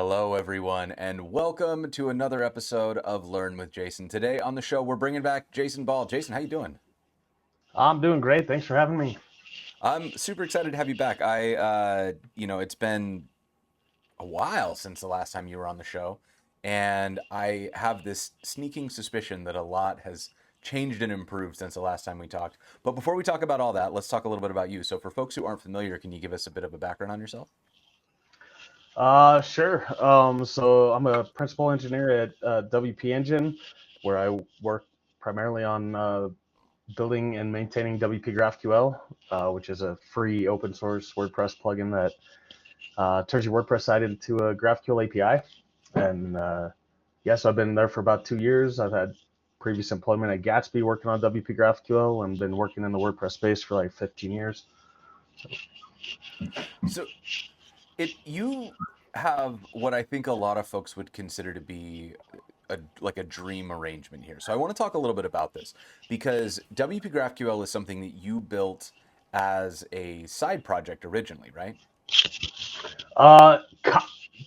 Hello, everyone, and welcome to another episode of Learn with Jason. Today on the show, we're bringing back Jason Bahl. Jason, how you doing? I'm doing great. Thanks for having me. I'm super excited to have you back. It's been a while since the last time you were on the show, and I have this sneaking suspicion that a lot has changed and improved since the last time we talked. But before we talk about all that, let's talk a little bit about you. So, for folks who aren't familiar, can you give us a bit of a background on yourself? Sure. So I'm a principal engineer at WP Engine, where I work primarily on building and maintaining WP GraphQL, which is a free open source WordPress plugin that turns your WordPress site into a GraphQL API. And yes, I've been there for about 2 years. I've had previous employment at Gatsby working on WP GraphQL and been working in the WordPress space for like 15 years. So, you have what I think a lot of folks would consider to be a dream arrangement here. So I want to talk a little bit about this because WP GraphQL is something that you built as a side project originally, right?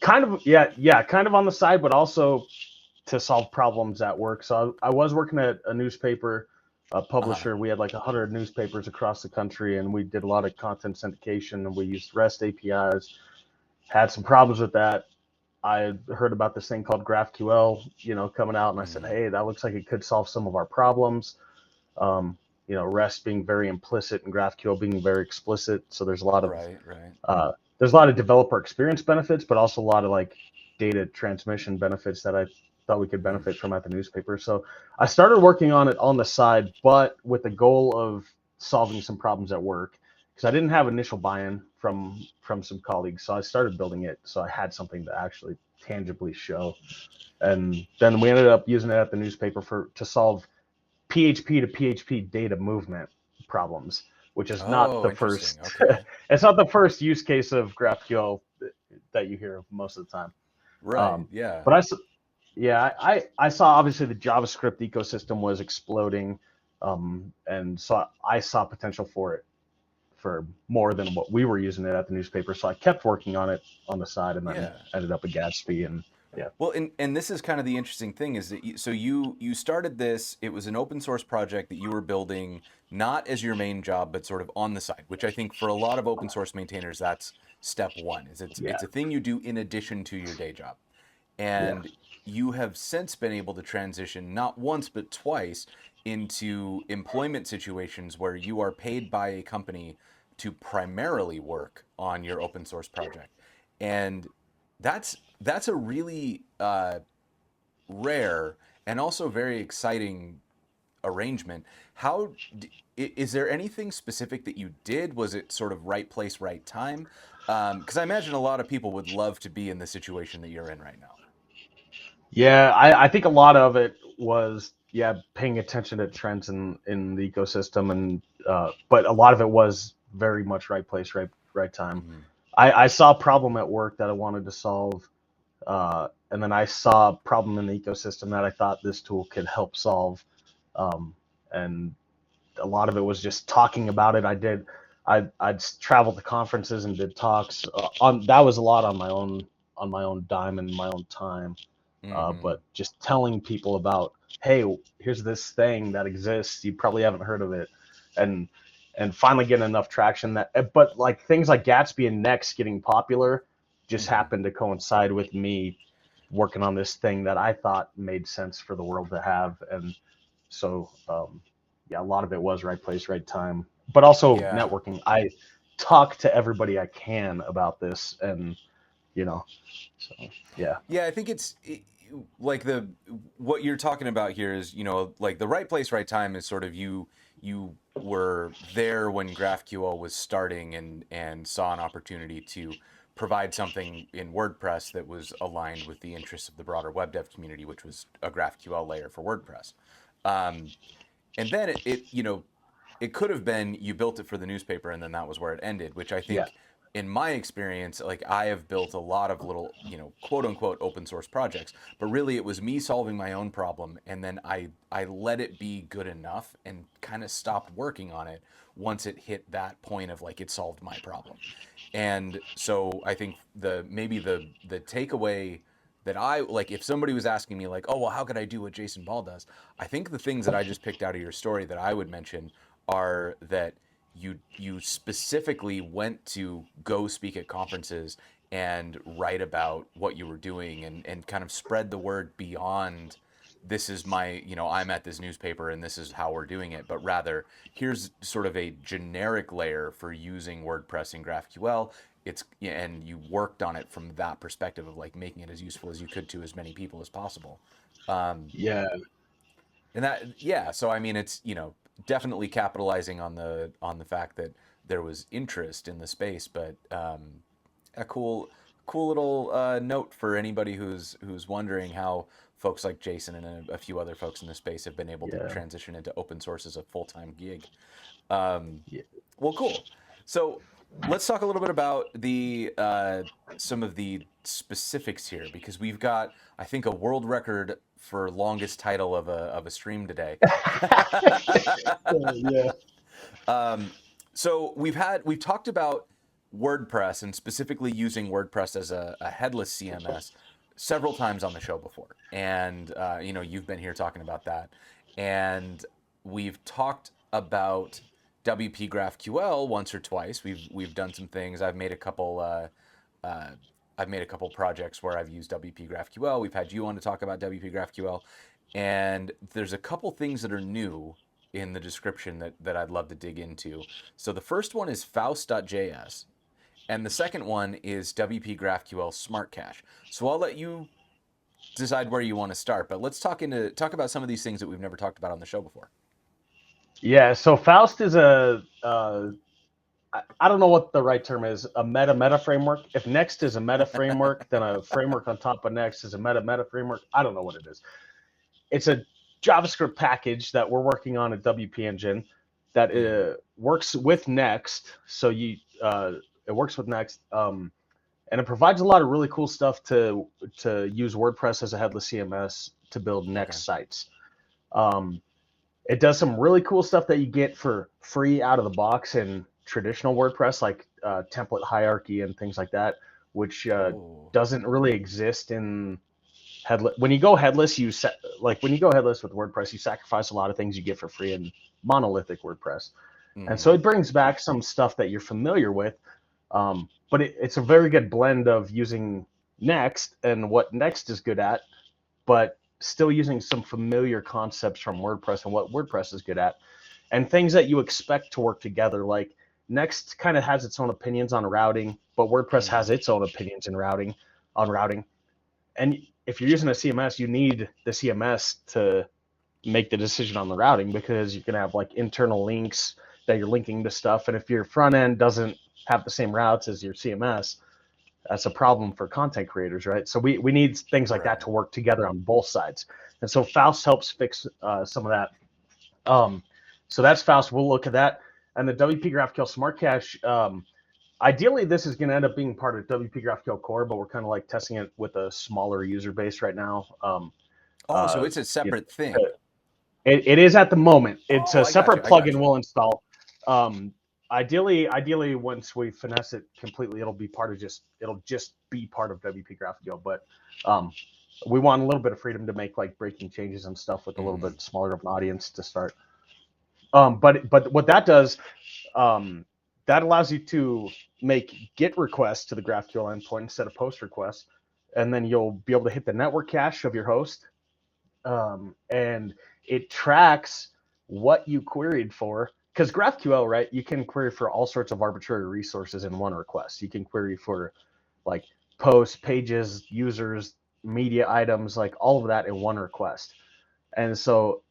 Kind of, yeah, kind of on the side, but also to solve problems at work. So I was working at a newspaper, a Uh-huh. publisher. We had like 100 newspapers across the country, and we did a lot of content syndication, and we used REST APIs. Had some problems with that. I heard about this thing called GraphQL, coming out, and I said, Hmm. hey, that looks like it could solve some of our problems. REST being very implicit and GraphQL being very explicit. So Right, right. there's a lot of developer experience benefits, but also a lot of like data transmission benefits that I thought we could Mm. benefit from at the newspaper. So I started working on it on the side, but with the goal of solving some problems at work because I didn't have initial buy-in from some colleagues. So I started building it so I had something to actually tangibly show. And then we ended up using it at the newspaper to solve PHP to PHP data movement problems, which is not Oh, the interesting. first. Okay. It's not the first use case of GraphQL that you hear most of the time. Right. Um, Yeah. but I saw obviously the JavaScript ecosystem was exploding, and so I saw potential for it for more than what we were using it at the newspaper. So I kept working on it on the side, and then Yeah. ended up at Gatsby, and yeah, Well, and this is kind of the interesting thing is that you started this, it was an open source project that you were building not as your main job, but sort of on the side, which I think for a lot of open source maintainers, that's step one, is yeah, it's a thing you do in addition to your day job. yeah, And you have since been able to transition not once but twice into employment situations where you are paid by a company to primarily work on your open source project. And that's a really rare and also very exciting arrangement. Is there anything specific that you did? Was it sort of right place, right time? Because I imagine a lot of people would love to be in the situation that you're in right now. yeah. I think a lot of it was paying attention to trends in the ecosystem, and but a lot of it was very much right place, right time. Mhm. I saw a problem at work that I wanted to solve, and then I saw a problem in the ecosystem that I thought this tool could help solve. Um, and a lot of it was just talking about it. I'd traveled to conferences and did talks on that was a lot on my own dime and my own time. Hmm. But just telling people about, hey, here's this thing that exists. You probably haven't heard of it, and finally getting enough traction but like things like Gatsby and Next getting popular just Hmm. happened to coincide with me working on this thing that I thought made sense for the world to have. And so, yeah, a lot of it was right place, right time, but also Yeah. networking. I talk to everybody I can about this, and you know, so yeah, Yeah, I think like the what you're talking about here is, like the right place, right time is sort of you were there when GraphQL was starting and saw an opportunity to provide something in WordPress that was aligned with the interests of the broader web dev community, which was a GraphQL layer for WordPress. Um, and then it could have been you built it for the newspaper and then that was where it ended, which I yeah, think in my experience, like I have built a lot of little, quote unquote open source projects, but really it was me solving my own problem, and then I let it be good enough and kind of stopped working on it once it hit that point of like it solved my problem. And so I think the takeaway that I like, if somebody was asking me like, oh well, how could I do what Jason Bahl does? I think the things that I just picked out of your story that I would mention are that you specifically went to go speak at conferences and write about what you were doing, and kind of spread the word beyond this is my, I'm at this newspaper and this is how we're doing it, but rather here's sort of a generic layer for using WordPress and GraphQL. And you worked on it from that perspective of like making it as useful as you could to as many people as possible. Um, Yeah, and that, yeah, so I mean, it's, definitely capitalizing on the fact that there was interest in the space, but a cool little note for anybody who's wondering how folks like Jason and a few other folks in the space have been able to yeah, transition into open source as a full-time gig. Um, yeah. well, cool. So let's talk a little bit about the some of the specifics here, because we've got, I think, a world record for longest title of a stream today. Yeah. um, so we've talked about WordPress and specifically using WordPress as a headless CMS several times on the show before, and you've been here talking about that, and we've talked about WP GraphQL once or twice. We've done some things. Uh, I've made a couple projects where I've used WP GraphQL. We've had you on to talk about WP GraphQL, and there's a couple things that are new in the description that I'd love to dig into. So the first one is Faust.js, and the second one is WP GraphQL Smart Cache. So I'll let you decide where you want to start, but let's talk about some of these things that we've never talked about on the show before. Yeah, so Faust is I don't know what the right term is, a meta framework. If Next is a meta framework, then a framework on top of Next is a meta framework. I don't know what it is. It's a JavaScript package that we're working on at WP Engine that works with Next. So it works with Next, and it provides a lot of really cool stuff to use WordPress as a headless CMS to build Okay. Next sites. Um, it does some really cool stuff that you get for free out of the box in traditional WordPress, like template hierarchy and things like that, which Oh. doesn't really exist in headless. When you go headless, when you go headless with WordPress, you sacrifice a lot of things you get for free in monolithic WordPress, and so Mm-hmm. it brings back some stuff that you're familiar with. But it's a very good blend of using Next and what Next is good at, but still using some familiar concepts from WordPress and what WordPress is good at, and things that you expect to work together. Like Next kind of has its own opinions on routing, but WordPress Mm-hmm. has its own opinions in routing on routing. And if you're using a CMS, you need the CMS to make the decision on the routing, because you're going to have like internal links that you're linking to stuff. And if your front end doesn't have the same routes as your CMS, that's a problem for content creators, right? So we need things like that Right. to work together on both sides. And so Faust helps fix some of that. So that's Faust. We'll look at that. And the WP GraphQL Smart Cache, ideally, this is going to end up being part of WP GraphQL Core, but we're kind of like testing it with a smaller user base right now. Oh, so it's a You separate know, thing. it is at the moment. It's Oh, a I got you. separate I got plugin you. we'll install. Ideally, once we finesse it completely, it'll just be part of WP GraphQL. But um, we want a little bit of freedom to make like breaking changes and stuff with a little Mm-hmm. bit smaller of an audience to start. But what that does, um, that allows you to make GET requests to the GraphQL endpoint instead of POST requests, and then you'll be able to hit the network cache of your host, and it tracks what you queried for. Because GraphQL, right, you can query for all sorts of arbitrary resources in one request. You can query for like posts, pages, users, media items, like all of that in one request. And so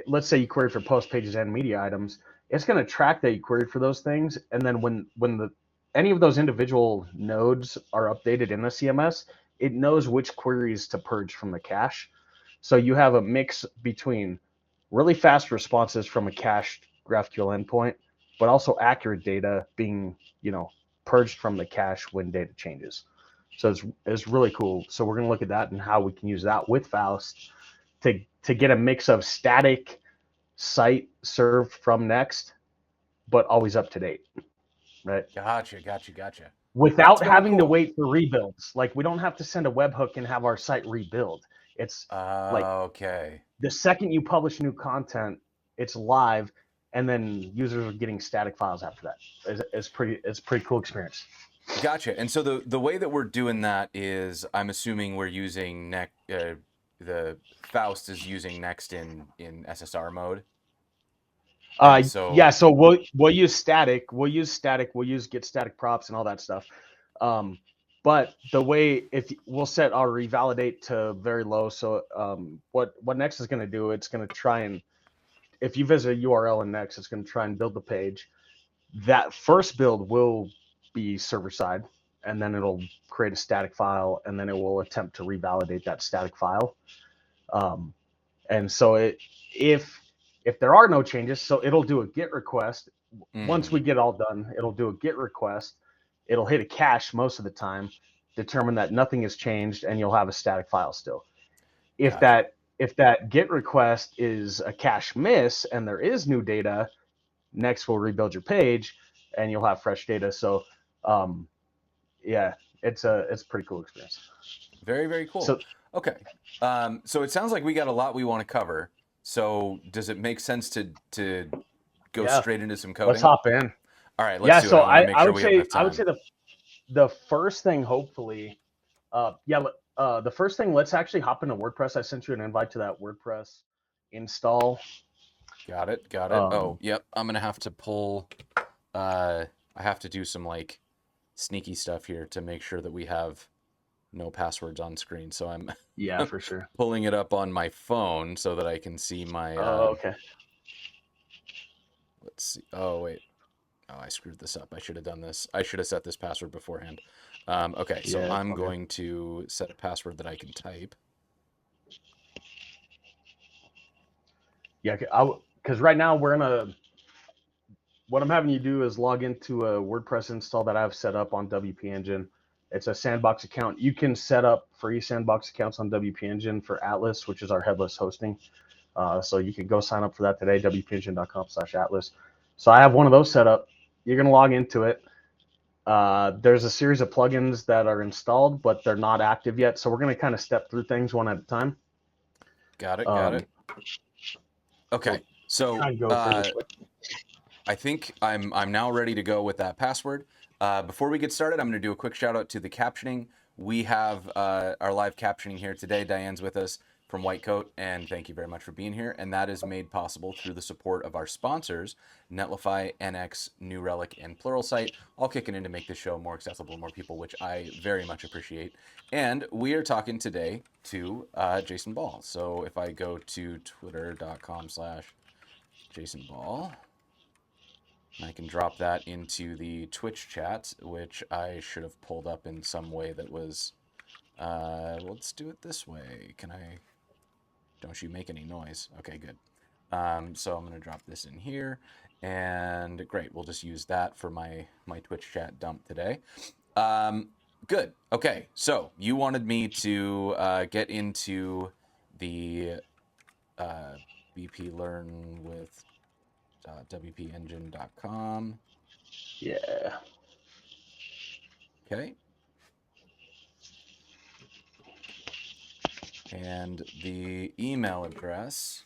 let's say you query for post, pages, and media items, it's going to track that you queried for those things. And then when any of those individual nodes are updated in the CMS, it knows which queries to purge from the cache. So you have a mix between really fast responses from a cached GraphQL endpoint, but also accurate data being, purged from the cache when data changes. So it's really cool. So we're going to look at that and how we can use that with Faust to get a mix of static site served from Next, but always up to date, right? Gotcha. That's Without very having to cool. wait for rebuilds. Like we don't have to send a webhook and have our site rebuild. It's like Okay. the second you publish new content, it's live, and then users are getting static files after that. It's pretty cool experience. Gotcha. And so the way that we're doing that is, I'm assuming we're using the Faust is using Next in SSR mode. And Yeah, so so we'll use static. We'll use get static props and all that stuff. But the way if we'll set our revalidate to very low. So what Next is going to do, it's going to try and if you visit a URL in Next, it's going to try and build the page. That first build will be server side, and then it'll create a static file, and then it will attempt to revalidate that static file. And so if there are no changes, so it'll do a GET request. Once we get all done, it'll do a GET request. It'll hit a cache most of the time, determine that nothing has changed, and you'll have a static file still. If gotcha. that GET request is a cache miss and there is new data, Next will rebuild your page, and you'll have fresh data. So, yeah, it's a pretty cool experience. Very, very cool. So, okay. So it sounds like we got a lot we want to cover. So does it make sense to go yeah, straight into some coding? let's hop in. All right, let's Yeah, do so it. I want to make sure we have enough time. I would say the first thing, hopefully, the first thing, let's actually hop into WordPress. I sent you an invite to that WordPress install. Got it. Oh, yep. I'm gonna have to pull. I have to do some like sneaky stuff here to make sure that we have no passwords on screen. So I'm Yeah, for sure. pulling it up on my phone so that I can see my. Okay. Let's see. Oh wait. Oh, I screwed this up. I should have done this. I should have set this password beforehand. Okay, so Yeah, I'm going to set a password that I can type. Yeah, because right now we're in a. What I'm having you do is log into a WordPress install that I've set up on WP Engine. It's a sandbox account. You can set up free sandbox accounts on WP Engine for Atlas, which is our headless hosting. So you can go sign up for that today, wpengine.com/Atlas. So I have one of those set up. You're going to log into it. There's a series of plugins that are installed, but they're not active yet. So we're going to kind of step through things one at a time. Got it. Okay, so I think I'm now ready to go with that password. Before we get started, I'm going to do a quick shout out to the captioning. We have our live captioning here today. Diane's with us from Whitecoat, and thank you very much for being here. And that is made possible through the support of our sponsors, Netlify, NX, New Relic, and Pluralsight, all kicking in to make this show more accessible to more people, which I very much appreciate. And we are talking today to Jason Bahl. So if I go to twitter.com/Jason Bahl, I can drop that into the Twitch chat, which I should have pulled up in some way that was, let's do it this way. Don't you make any noise? Okay, good. So I'm going to drop this in here, and great, we'll just use that for my Twitch chat dump today. Good. Okay, so you wanted me to get into the BP Learn with wpengine.com. Yeah. Okay. And the email address.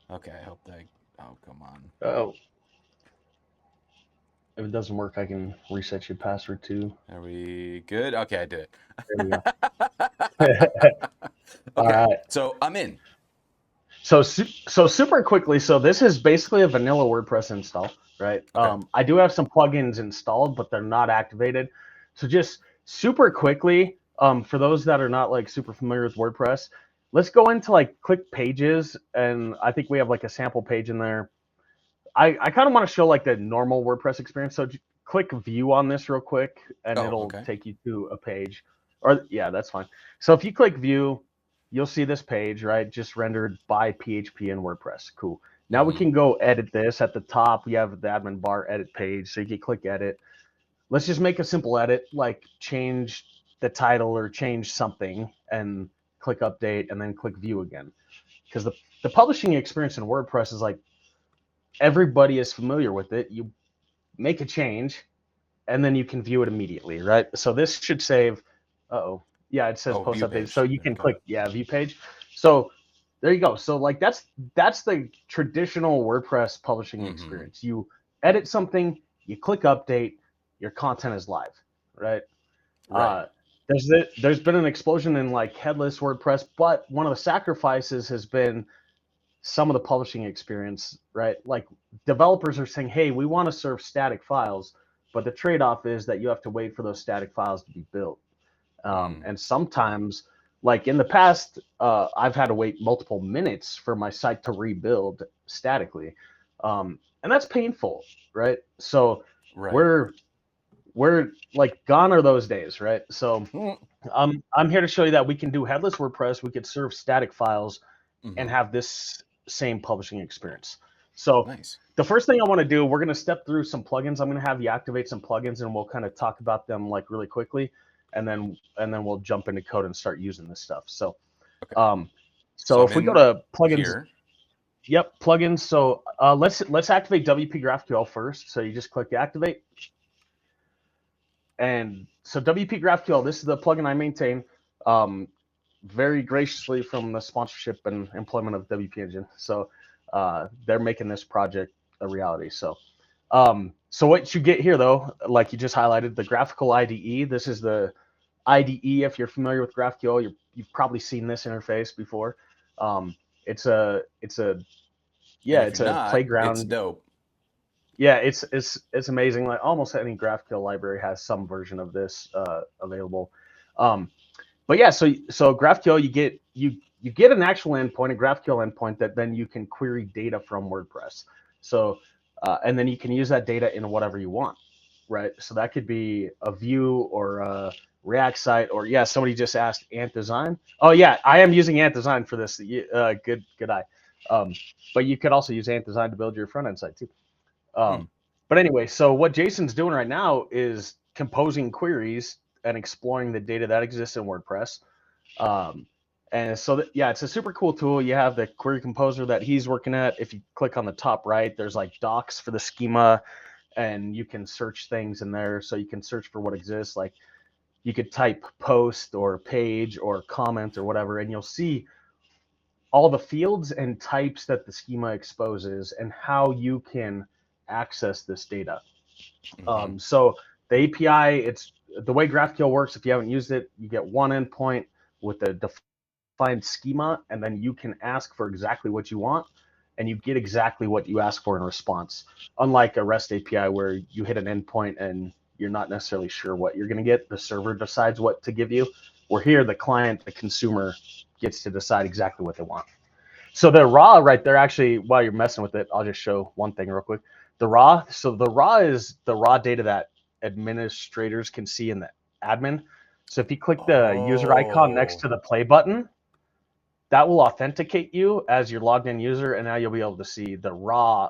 Okay, I hope that. Oh, come on. Oh. If it doesn't work, I can reset your password too. Are we good? Okay, I did it. There we go. Okay, All right. so I'm in. So super quickly, so this is basically a vanilla WordPress install, right? Okay. I do have some plugins installed, but they're not activated. So just super quickly, for those that are not like super familiar with WordPress, let's go into like click pages, and I think we have like a sample page in there. I kind of want to show like the normal WordPress experience. So click view on this real quick, and it'll take you to a page. Or yeah, that's fine. So if you click view, you'll see this page, right? Just rendered by PHP and WordPress. Cool. Now we Mm-hmm. can go edit this. At the top, we have the admin bar edit page. So you can click edit. Let's just make a simple edit, like change the title or change something and click update and then click view again. Because the publishing experience in WordPress is like everybody is familiar with it. You make a change and then you can view it immediately, right? So this should save, yeah, it says Oh, post view update. So page. you can Okay. click, yeah, view page. So there you go. So like that's the traditional WordPress publishing Mm-hmm. experience. You edit something, you click update, your content is live, right? Right. There's been an explosion in like headless WordPress, but one of the sacrifices has been some of the publishing experience, right? Like developers are saying, hey, we want to serve static files, but the trade-off is that you have to wait for those static files to be built. Mm. And sometimes, like in the past, I've had to wait multiple minutes for my site to rebuild statically, and that's painful, right? So Right. we're we're like gone are those days, right? So I'm here to show you that we can do headless WordPress. We could serve static files and Mm-hmm. have this same publishing experience. So Nice. the first thing I want to do, we're going to step through some plugins. I'm going to have you activate some plugins, and we'll kind of talk about them like really quickly, and then we'll jump into code and start using this stuff. So Okay. um, So so I'm if we go in to plugins, here. yep, plugins. So let's activate WP first. So you just click activate, and so WP GraphQL. This is the plugin I maintain. Um, very graciously from the sponsorship and employment of WP Engine. So they're making this project a reality. So what you get here, though, like you just highlighted, the graphical IDE. This is the IDE. If you're familiar with GraphQL, you've probably seen this interface before. Um, it's a And yeah, if it's you're a not, it's playground. dope. Yeah, it's amazing. Like almost any GraphQL library has some version of this available. Um, but yeah, so GraphQL, you get an actual endpoint, a GraphQL endpoint that then you can query data from WordPress. So and then you can use that data in whatever you want, right? So that could be a Vue or a React site, or yeah, somebody just asked Ant Design. Oh yeah, I am using Ant Design for this. Good eye. Um, but you could also use Ant Design to build your front end site too. Hmm. But anyway, so what Jason's doing right now is composing queries and exploring the data that exists in WordPress. Um, and so, yeah, it's a super cool tool. You have the query composer that he's working at. If you click on the top right, there's like docs for the schema, and you can search things in there. So you can search for what exists. Like you could type post or page or comment or whatever, and you'll see all the fields and types that the schema exposes and how you can access this data. Mm-hmm. So the API, it's the way GraphQL works. If you haven't used it, you get one endpoint with a defined schema, and then you can ask for exactly what you want, and you get exactly what you ask for in response. Unlike a REST API where you hit an endpoint and you're not necessarily sure what you're going to get, the server decides what to give you. Where here, the client, the consumer, gets to decide exactly what they want. So the raw right there, actually, while you're messing with it, I'll just show one thing real quick. The raw is the raw data that administrators can see in the admin. So if you click the user icon next Oh. to the play button, that will authenticate you as your logged in user, and now you'll be able to see the raw,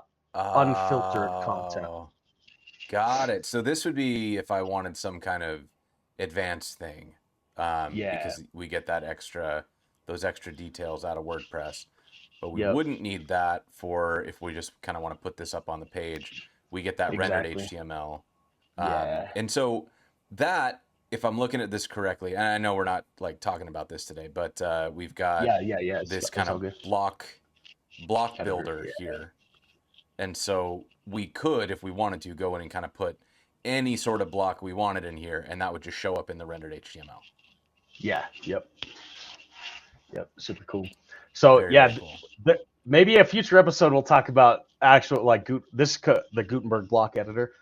unfiltered content. Oh. Got it. So this would be if I wanted some kind of advanced thing, Yeah. because we get those extra details out of WordPress, but we Yep. wouldn't need that for if we just kind of want to put this up on the page. We get that rendered Exactly. HTML. Yeah. And so that, if I'm looking at this correctly, and I know we're not like talking about this today, but we've got Yeah. Yeah. Yeah. this It's kind all of good. block Editor. builder Yeah. here. And so we could, if we wanted to, go in and kind of put any sort of block we wanted in here, and that would just show up in the rendered HTML. Yeah. Yep. Yep. Super cool. So Very, very yeah, cool. maybe a future episode we'll talk about actual like the Gutenberg block editor.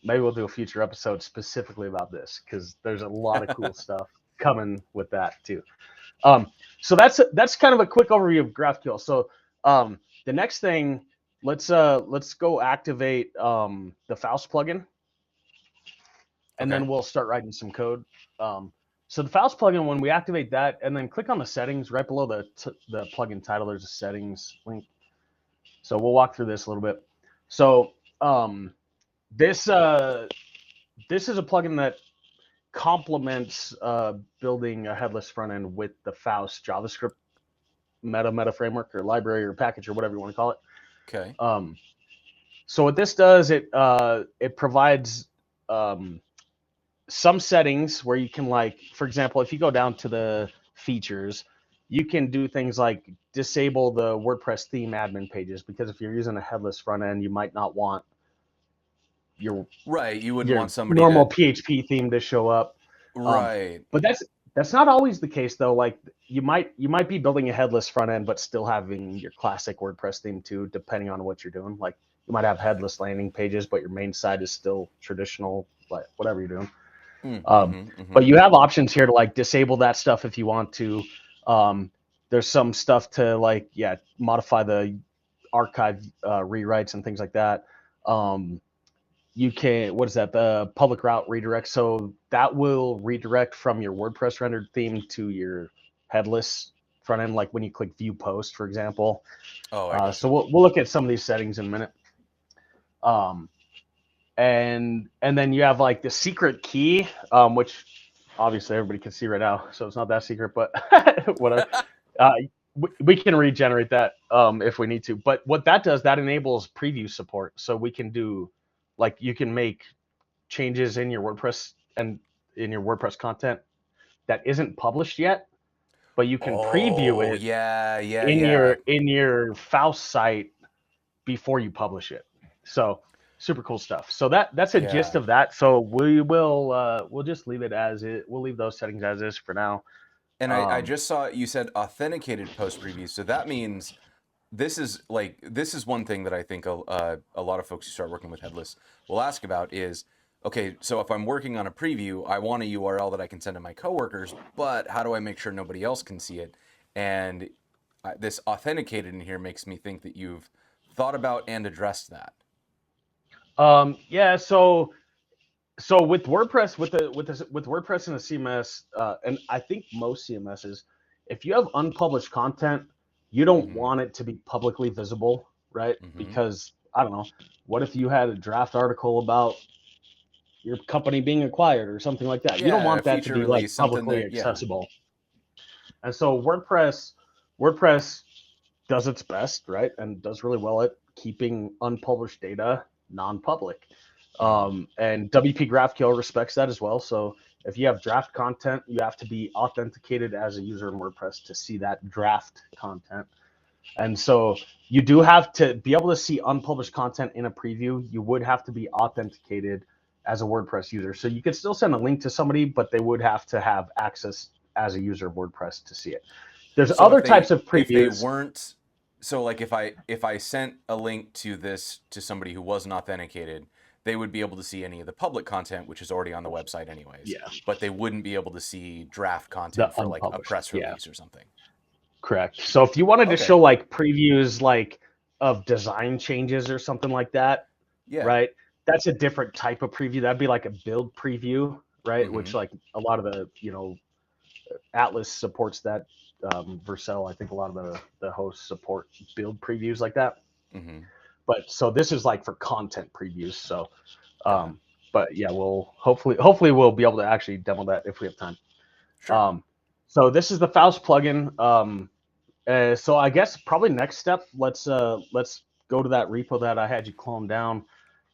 Maybe we'll do a future episode specifically about this because there's a lot of cool stuff coming with that too. Um, so that's kind of a quick overview of GraphQL. So the next thing, let's go activate the Faust plugin, and Okay. then we'll start writing some code. Um, So the Faust plugin, when we activate that, and then click on the settings right below the plugin title, there's a settings link. So we'll walk through this a little bit. So this is a plugin that complements building a headless front end with the Faust JavaScript meta framework or library or package or whatever you want to call it. Okay. So what this does, it provides some settings where you can, like, for example, if you go down to the features, you can do things like disable the WordPress theme admin pages, because if you're using a headless front end, you might not want your You wouldn't want somebody normal to PHP theme to show up. right. But that's not always the case, though. Like, you might be building a headless front end but still having your classic WordPress theme too, depending on what you're doing. Like, you might have headless landing pages, but your main site is still traditional, like whatever you're doing. But you have options here to, like, disable that stuff if you want to. There's some stuff to, like, modify the archive rewrites and things like that. You can, what is that? The public route redirect. So that will redirect from your WordPress rendered theme to your headless front end, like when you click view post, for example. Oh, I gotcha. So we'll look at some of these settings in a minute. And then you have, like, the secret key, which obviously everybody can see right now, so it's not that secret, but whatever. We can regenerate that if we need to. But what that does, that enables preview support. So we can do, like, you can make changes in your WordPress and in your WordPress content that isn't published yet, but you can preview it in your Faust site before you publish it. So super cool stuff. So that's a gist of that. So we'll just leave it as it. We'll leave those settings as is for now. And I just saw you said authenticated post preview, so that means this is one thing that I think a lot of folks who start working with headless will ask about is, okay, so if I'm working on a preview, I want a URL that I can send to my coworkers, but how do I make sure nobody else can see it? And this authenticated in here makes me think that you've thought about and addressed that. So with WordPress, with WordPress and the CMS, and I think most CMSs, if you have unpublished content, you don't want it to be publicly visible, right? Because, I don't know, what if you had a draft article about your company being acquired or something like that? You don't want that to be, like, publicly accessible. And so WordPress does its best, right, and does really well at keeping unpublished data non-public. And WPGraphQL respects that as well. So if you have draft content, you have to be authenticated as a user in WordPress to see that draft content. And so you do have to be able to see unpublished content in a preview. You would have to be authenticated as a WordPress user. So you could still send a link to somebody, but they would have to have access as a user of WordPress to see it. There's other types of previews. If they weren't, so like if I sent a link to this to somebody who wasn't authenticated, they would be able to see any of the public content, which is already on the website anyways. Yeah. But they wouldn't be able to see draft content for, like, a press release or something. Correct. So if you wanted to show, like, previews, like, of design changes or something like that, right? That's a different type of preview. That'd be like a build preview, right? Which, like, a lot of the, Atlas supports that. Vercel, I think a lot of the hosts support build previews like that. But so this is, like, for content previews. So, but yeah, we'll hopefully we'll be able to actually demo that if we have time. Sure. So this is the Faust plugin. So I guess probably next step, let's go to that repo that I had you clone down,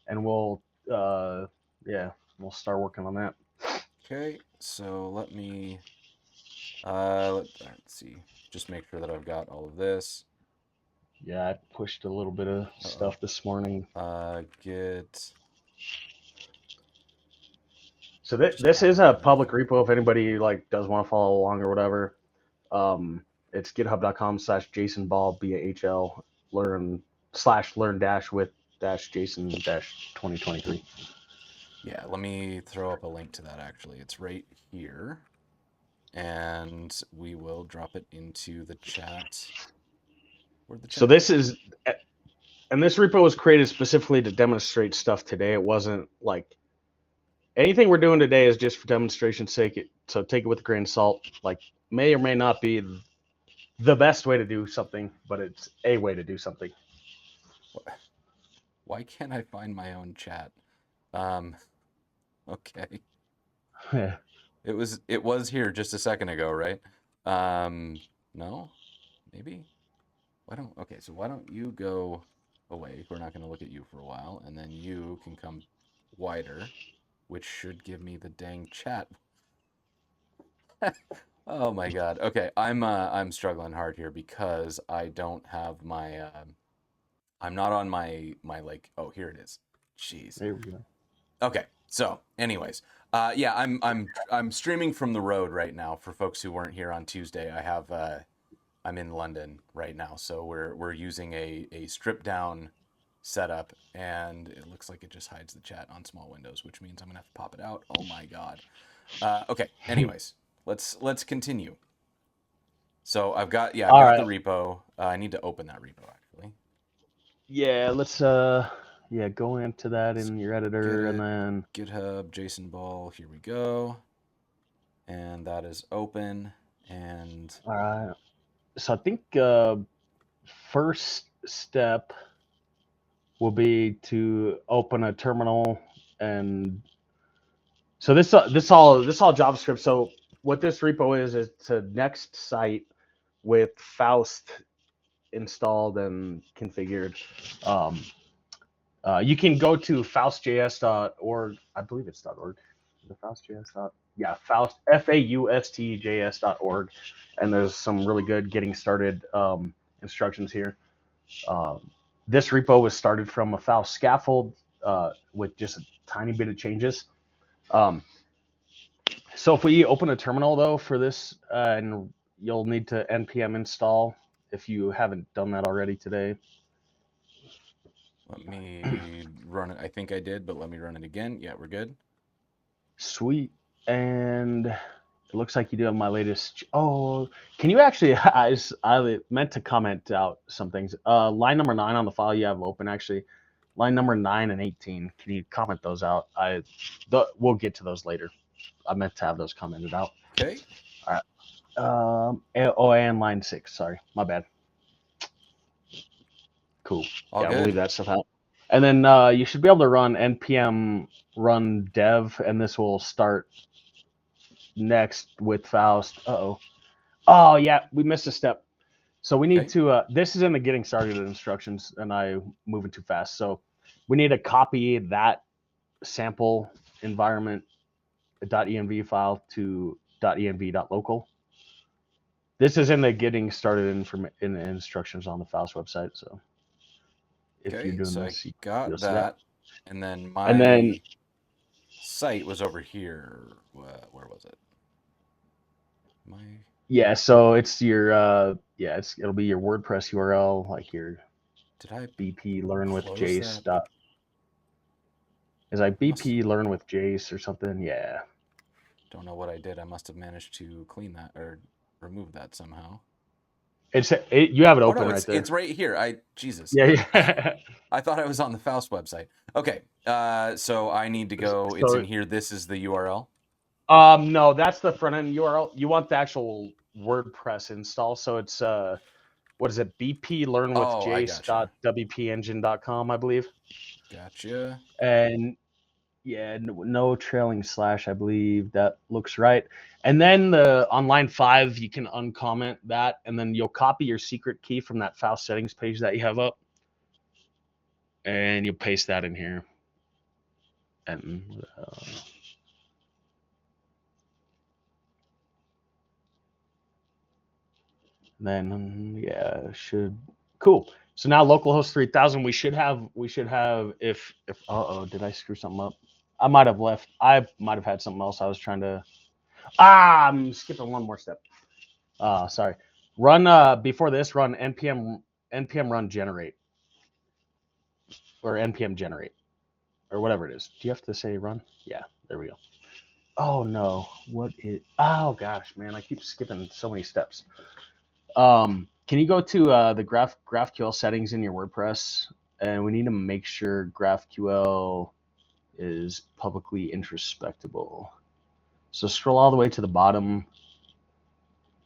and we'll start working on that. Okay, so let me let's see, just make sure that I've got all of this. Yeah, I pushed a little bit of stuff this morning. Git. So this is a public repo if anybody, like, does want to follow along or whatever. It's github.com/Jason Bahl BAHL learn /learn- with Jason 2023. Yeah, let me throw up a link to that actually. It's right here. And we will drop it into the chat. So this is, and this repo was created specifically to demonstrate stuff today. It wasn't like anything we're doing today is just for demonstration's sake. So take it with a grain of salt. Like, may or may not be the best way to do something, but it's a way to do something. Why can't I find my own chat? Okay. Yeah. It was here just a second ago, right? No? Maybe? Why don't you go away? We're not going to look at you for a while, and then you can come wider, which should give me the dang chat. Oh my God. Okay, I'm struggling hard here because I don't have my I'm not on my like, oh, here it is. Jeez. There we go. Okay. So, anyways, yeah, I'm streaming from the road right now for folks who weren't here on Tuesday. I'm in London right now, so we're using a stripped down setup, and it looks like it just hides the chat on small windows, which means I'm gonna have to pop it out. Oh my God. Okay. Anyways, let's continue. So I've got the repo. I need to open that repo actually. Yeah, let's go into that in your editor, and then GitHub Jason Bahl. Here we go, and that is open. And all right. So I think first step will be to open a terminal, and so this all JavaScript. So what this repo is it's a Next site with Faust installed and configured. You can go to faustjs.org. I believe it's .org. The faustjs. Yeah, Faust FAUSTJS.org, and there's some really good getting started instructions here. This repo was started from a Faust scaffold with just a tiny bit of changes. So if we open a terminal though for this, and you'll need to npm install if you haven't done that already today. let me run it. I think I did, but let me run it again. Yeah, we're good. Sweet. And it looks like you do have my latest. Oh, can you actually? I meant to comment out some things. Line number 9 on the file you have open, actually. Line number 9 and 18. Can you comment those out? We'll get to those later. I meant to have those commented out. Okay. All right. And line 6. Sorry, my bad. Cool. All good. We'll leave that stuff out. And then you should be able to run npm run dev, and this will start next with Faust. Oh yeah, we missed a step. So we need to. This is in the getting started instructions, and I'm moving too fast. So we need to copy that sample environment .env file to .env.local. This is in the getting started in the instructions on the Faust website. So if you're doing this, I got that, and then my site was over here. Where was it? Yeah, so it's your it'll be your WordPress URL, like your BP learn with Jace dot. Is like BP learn with Jace or something? Yeah. Don't know what I did. I must have managed to clean that or remove that somehow. You have it open right there. It's right here. Jesus. Yeah. I thought I was on the Faust website. Okay. So I need to go. It's in here. This is the URL. No, that's the front end URL. You want the actual WordPress install. So it's what is it? BP learn with Jace.wpengine.com, I believe. Gotcha. And yeah, no trailing slash, I believe. That looks right. And then on line 5, you can uncomment that, and then you'll copy your secret key from that Faust settings page that you have up, and you'll paste that in here. And then cool. So now localhost 3000, we should have if did I screw something up? I might have had something else I was trying to. I'm skipping one more step. Sorry. Run before this, run npm run generate or npm generate or whatever it is. Do you have to say run? Yeah, there we go. Oh no, oh gosh, man, I keep skipping so many steps. Can you go to the GraphQL settings in your WordPress, and we need to make sure GraphQL is publicly introspectable. So scroll all the way to the bottom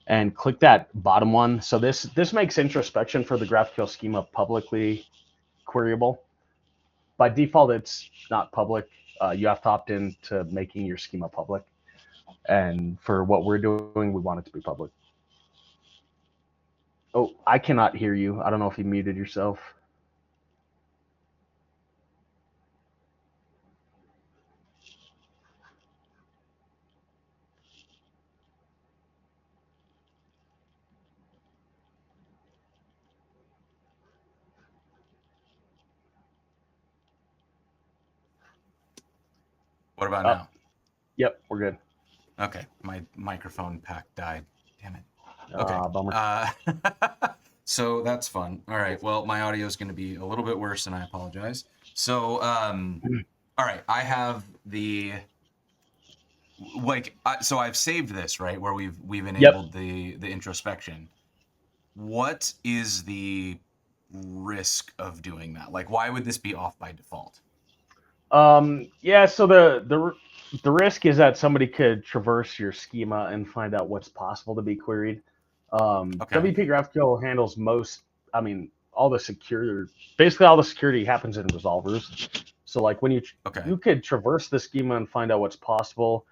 and click that bottom one. So this makes introspection for the GraphQL schema publicly queryable. By default, it's not public. You have to opt in to making your schema public. And for what we're doing, we want it to be public. Oh, I cannot hear you. I don't know if you muted yourself. What about now? Yep, we're good. Okay, my microphone pack died. Damn it. Okay. Bummer. So that's fun. All right. Well, my audio is going to be a little bit worse, and I apologize. So, all right, I have the so I've saved this, right, where we've enabled the introspection. What is the risk of doing that? Like, why would this be off by default? Yeah. So the risk is that somebody could traverse your schema and find out what's possible to be queried. WPGraphQL handles all the security happens in resolvers. So like when you could traverse the schema and find out what's possible,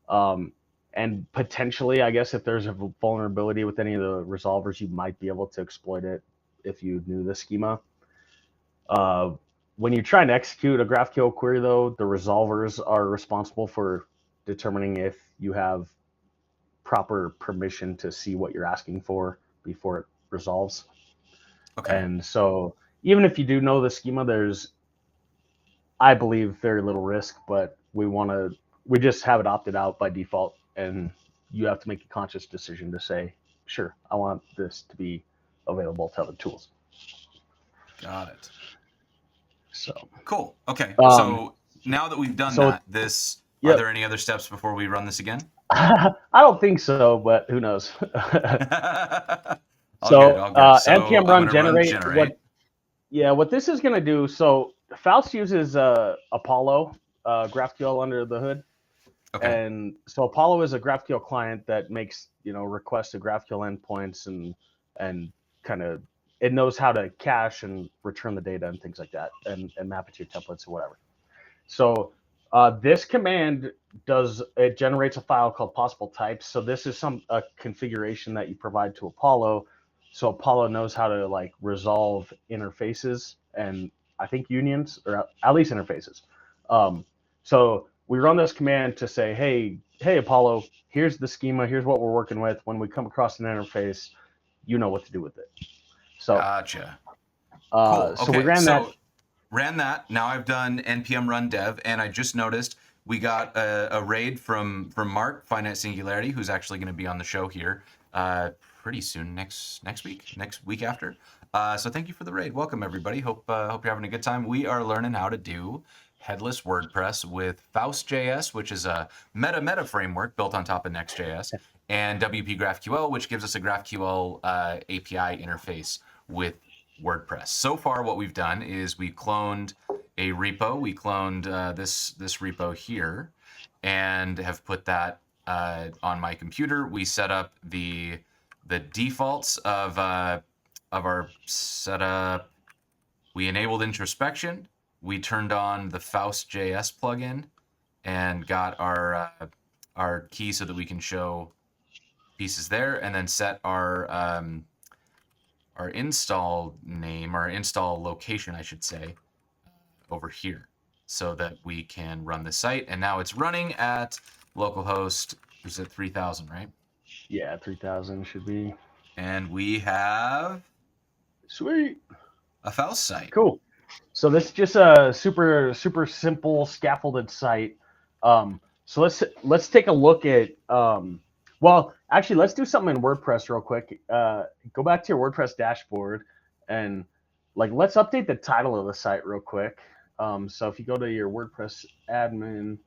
and potentially, I guess if there's a vulnerability with any of the resolvers, you might be able to exploit it if you knew the schema. When you try and execute a GraphQL query, though, the resolvers are responsible for determining if you have proper permission to see what you're asking for before it resolves. Okay. And so even if you do know the schema, there's, I believe, very little risk, but we just have it opted out by default, and you have to make a conscious decision to say, sure, I want this to be available to other tools. Got it. So cool. Okay. So now that we've done that, are there any other steps before we run this again? I don't think so, but who knows? All good. npm run generate. What this is going to do. So Faust uses Apollo GraphQL under the hood. Okay. And so Apollo is a GraphQL client that makes requests to GraphQL endpoints and kind of it knows how to cache and return the data and things like that, and map it to your templates or whatever. So this command generates a file called possible types. So this is a configuration that you provide to Apollo, so Apollo knows how to like resolve interfaces and I think unions, or at least interfaces. So we run this command to say, hey Apollo, here's the schema, here's what we're working with. When we come across an interface, you know what to do with it. So gotcha. Cool. Okay. So we ran that. Now I've done npm run dev, and I just noticed we got a raid from Mark, Finite Singularity, who's actually going to be on the show here pretty soon, next week after. So thank you for the raid. Welcome everybody. Hope you're having a good time. We are learning how to do headless WordPress with Faust.js, which is a meta framework built on top of Next.js, and WPGraphQL, which gives us a GraphQL API interface with WordPress. So far, what we've done is we cloned a repo. We cloned this repo here, and have put that on my computer. We set up the defaults of our setup. We enabled introspection. We turned on the Faust.js plugin and got our key so that we can show pieces there, and then set our install name, our install location, I should say, over here, so that we can run the site. And now it's running at localhost. Is it 3000, right? Yeah, 3000 should be. And we have sweet a Faust site. Cool. So this is just a super simple scaffolded site. So let's take a look at. Well, actually, let's do something in WordPress real quick. Go back to your WordPress dashboard and let's update the title of the site real quick. So if you go to your WordPress admin,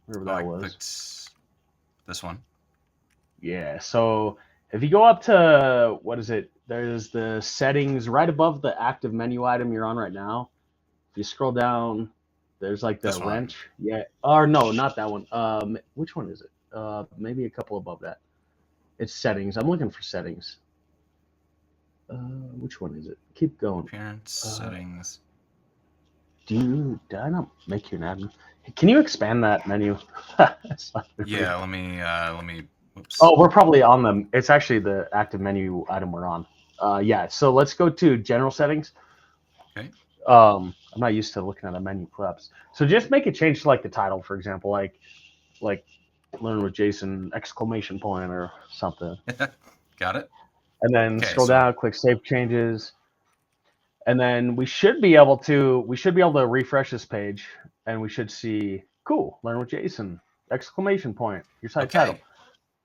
wherever that was. This one. Yeah. So if you go up to, what is it? There's the settings right above the active menu item you're on right now. If you scroll down, There's like the This one. wrench. Yeah. Or no, not that one. Which one is it? Maybe a couple above that. It's settings. I'm looking for settings. Which one is it? Keep going. Appearance settings. Did I not make you an admin? Can you expand that menu? Yeah, let me. Oops. Oh, we're probably on them. It's actually the active menu item we're on. Yeah. So let's go to general settings. Okay. I'm not used to looking at a menu collapse. So just make a change to like the title, for example, like learn with Jason exclamation point or something. Got it. And then Okay, scroll so down, click save changes. And then we should be able to refresh this page, and we should see cool, learn with Jason exclamation point, your site title.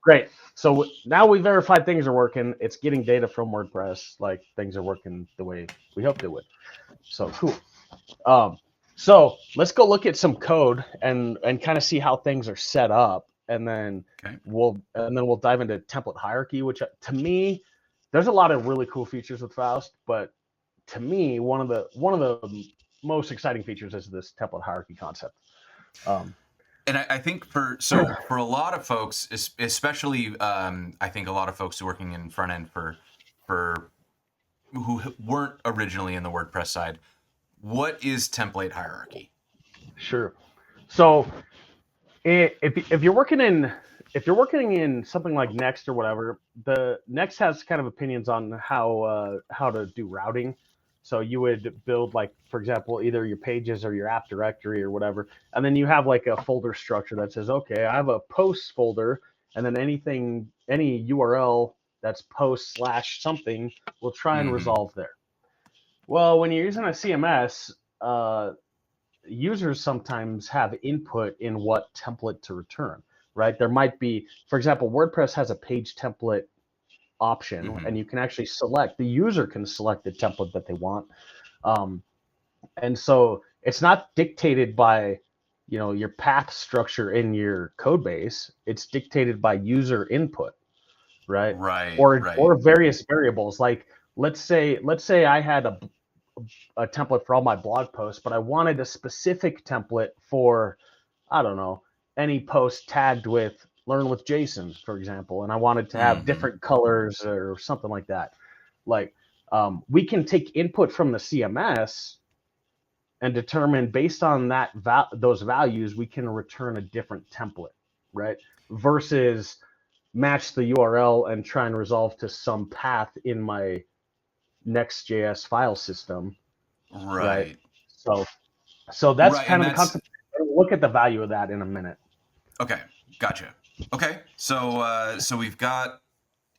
Great. So now we verified things are working. It's getting data from WordPress, like things are working the way we hoped it would. So cool. So let's go look at some code and kind of see how things are set up, and then we'll dive into template hierarchy, which to me, there's a lot of really cool features with Faust, but to me, one of the most exciting features is this template hierarchy concept. And I think for a lot of folks, especially I think a lot of folks working in front end for who weren't originally in the WordPress side, what is template hierarchy? Sure. So if you're working in something like Next or whatever, the Next has kind of opinions on how to do routing. So you would build, like, for example, either your pages or your app directory or whatever, and then you have like a folder structure that says, okay, I have a posts folder, and then any URL that's post / something will try and resolve there. Well, when you're using a CMS, users sometimes have input in what template to return, right? There might be, for example, WordPress has a page template option, and you can actually the user can select the template that they want. And so it's not dictated by, your path structure in your code base. It's dictated by user input, right? Or various variables. Like let's say I had a template for all my blog posts, but I wanted a specific template for, I don't know, any post tagged with learn with Jason, for example, and I wanted to have different colors or something like that. Like we can take input from the CMS and determine based on those values, we can return a different template, right? Versus match the URL and try and resolve to some path in my Next.js file system. Right. So that's kind of the concept. We'll look at the value of that in a minute. Okay, gotcha. Okay, so we've got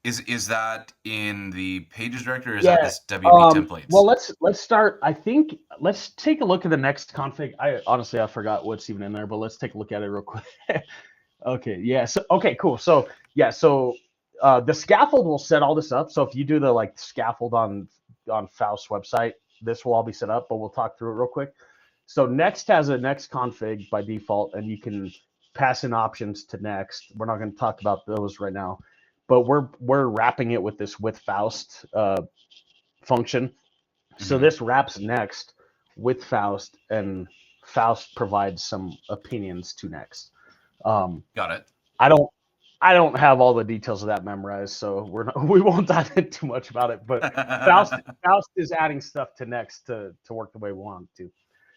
is that in the pages directory, or is that this WP templates? Well, let's start. I think let's take a look at the next config. I forgot what's even in there, but let's take a look at it real quick. Okay, yeah. So okay, cool. So yeah, the scaffold will set all this up. So if you do the scaffold on Faust's website, this will all be set up, but we'll talk through it real quick. So Next has a Next config by default, and you can pass in options to Next. We're not going to talk about those right now, but we're wrapping it with this with Faust function. So this wraps Next with Faust, and Faust provides some opinions to Next. Got it. I don't have all the details of that memorized, so we won't dive in too much about it. But Faust is adding stuff to Next to work the way we want it to.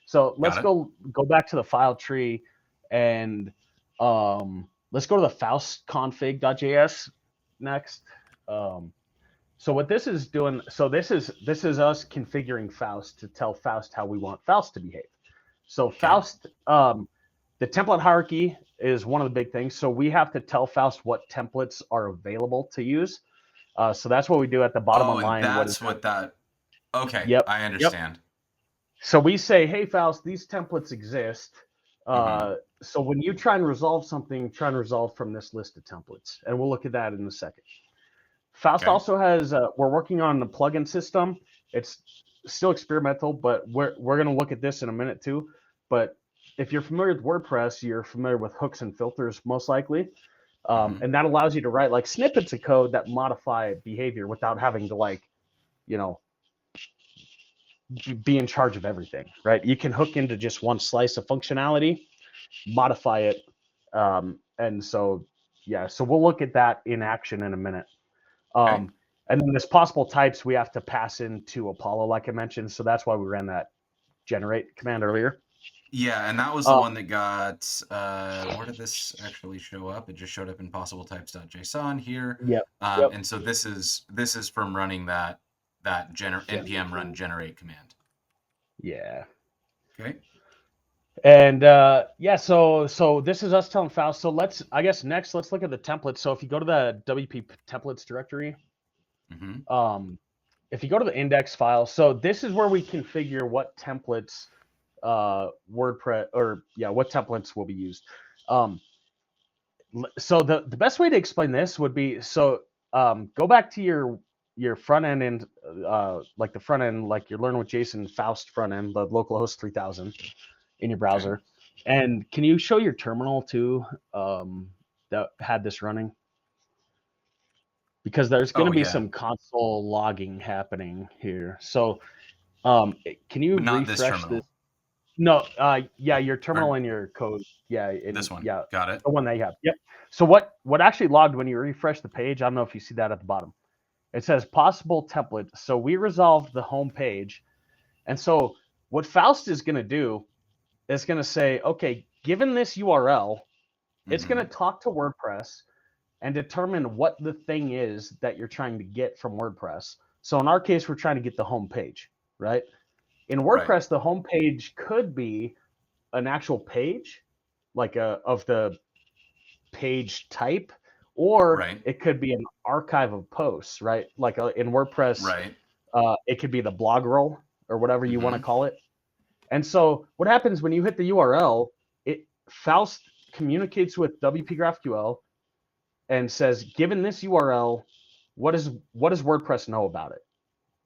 So let's go back to the file tree, and let's go to the Faust config.js next. So what this is doing, so this is us configuring Faust to tell Faust how we want Faust to behave. So Faust, the template hierarchy is one of the big things. So we have to tell Faust what templates are available to use. So that's what we do at the bottom of the line. Okay. Yep. I understand. Yep. So we say, hey, Faust, these templates exist. So when you try and resolve something, try and resolve from this list of templates. And we'll look at that in a second. Faust also has, we're working on the plugin system. It's still experimental, but we're going to look at this in a minute too. But if you're familiar with WordPress, you're familiar with hooks and filters most likely. And that allows you to write like snippets of code that modify behavior without having to be in charge of everything, right? You can hook into just one slice of functionality, modify it. And so, yeah, so we'll look at that in action in a minute. Okay. And then there's possible types we have to pass into Apollo, like I mentioned. So that's why we ran that generate command earlier. Yeah, and that was the one that got, where did this actually show up? It just showed up in possibletypes.json here. Yep. Yep. And so this is from running that npm run generate command. Yeah. Okay. And yeah, so this is us telling Faust. So I guess next let's look at the templates. So if you go to the WP templates directory, if you go to the index file, so this is where we configure what templates WordPress what templates will be used. So the best way to explain this would be, go back to your front end and like the front end, like you're learning with Jason Faust front end, the localhost 3000 in your browser. Okay. And can you show your terminal too that had this running? Because there's going to be some console logging happening here. So can you but not refresh this? No, yeah, your terminal and your code. Yeah, this one. Yeah, got it. the one that you have. Yep. So what actually logged when you refresh the page? I don't know if you see that at the bottom. It says possible template. So we resolved the home page, and so what Faust is going to do is going to say, okay, given this URL, it's going to talk to WordPress and determine what the thing is that you're trying to get from WordPress. So in our case, we're trying to get the home page, right? In WordPress, the home page could be an actual page, like of the page type, or it could be an archive of posts, right? Like in WordPress, it could be the blog roll or whatever you want to call it. And so what happens when you hit the URL, Faust communicates with WPGraphQL and says, given this URL, what does WordPress know about it,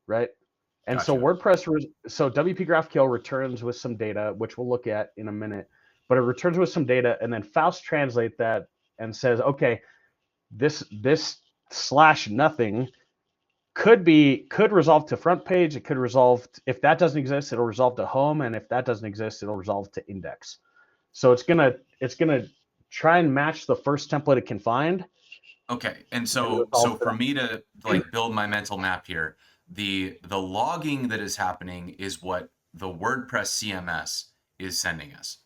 right? And so so WPGraphQL returns with some data, which we'll look at in a minute, but it returns with some data, and then Faust translate that and says, okay, this / nothing could resolve to front page. It could resolve, if that doesn't exist, it'll resolve to home, and if that doesn't exist, it'll resolve to index. So it's gonna try and match the first template it can find. Okay, and so for me to like build my mental map here, the logging that is happening is what the WordPress CMS is sending us.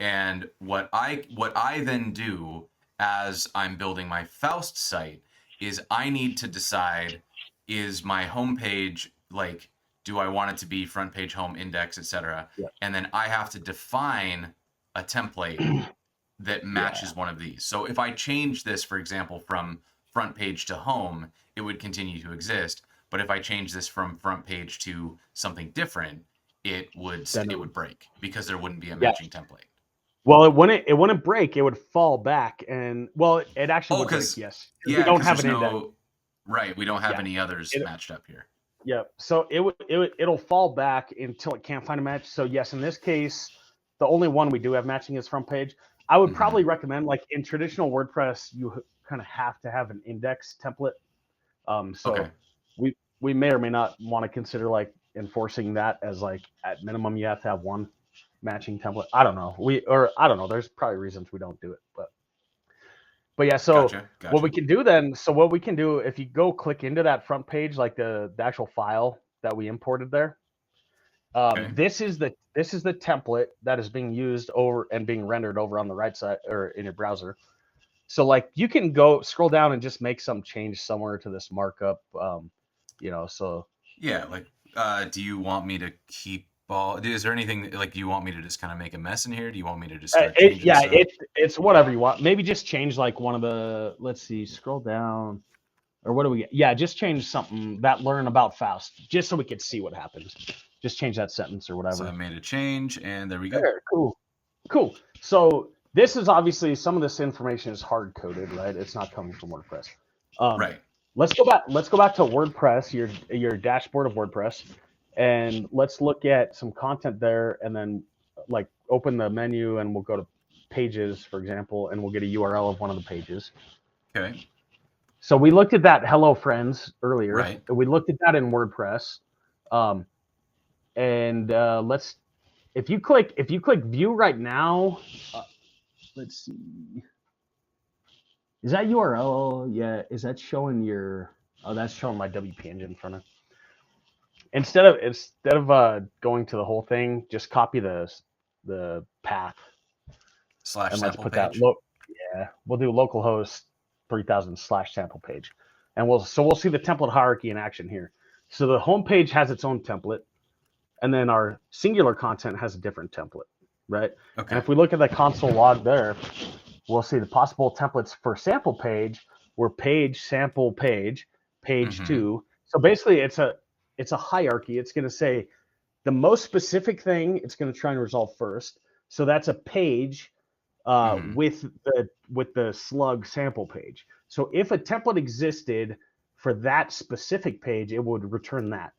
And what I then do as I'm building my Faust site is I need to decide, is my homepage, like, do I want it to be front page, home, index, etc. And then I have to define a template that matches one of these. So if I change this, for example, from front page to home, it would continue to exist. But if I change this from front page to something different, it would break because there wouldn't be a matching template. Well, it wouldn't break. It would fall back, and it actually would break. Yes, yeah, we don't have an index. Right, we don't have any others matched up here. Yeah, so it'll fall back until it can't find a match. So yes, in this case, the only one we do have matching is front page. I would probably recommend, like in traditional WordPress, you kind of have to have an index template. We may or may not want to consider like enforcing that as like at minimum you have to have one matching template. I don't know. I don't know. There's probably reasons we don't do it, but yeah. So gotcha. What we can do then? So what we can do, if you go click into that front page, like the actual file that we imported there. This is the template that is being used over and being rendered over on the right side or in your browser. So like you can go scroll down and just make some change somewhere to this markup. So yeah, like do you want me to keep all? Is there anything like, do you want me to just kind of make a mess in here? Do you want me to just start changing stuff? It's whatever you want. Maybe just change like one of the. Let's see, scroll down. Or what do we get? Yeah, just change something that learn about Faust, just so we could see what happens. Just change that sentence or whatever. So I made a change, and there we go. There, cool. So this is obviously, some of this information is hard coded, right? It's not coming from WordPress. Right. Let's go back to WordPress, your dashboard of WordPress, and let's look at some content there, and then like open the menu, and we'll go to pages, for example, and we'll get a URL of one of the pages. Okay. So we looked at that Hello Friends earlier. Right. We looked at that in WordPress. And if you click view right now, let's see. Is that URL? Yeah. Is that showing your? Oh, that's showing my WP engine front end. Instead of going to the whole thing, just copy the path Slash and let's sample put that. page. Yeah, we'll do localhost 3000 / sample page, and we'll see the template hierarchy in action here. So the home page has its own template, and then our singular content has a different template, right? Okay. And if we look at the console log there, we'll see the possible templates for sample page were page, sample page, page 2. So basically, it's a hierarchy. It's going to say the most specific thing it's going to try and resolve first. So that's a page with the slug sample page. So if a template existed for that specific page, it would return that.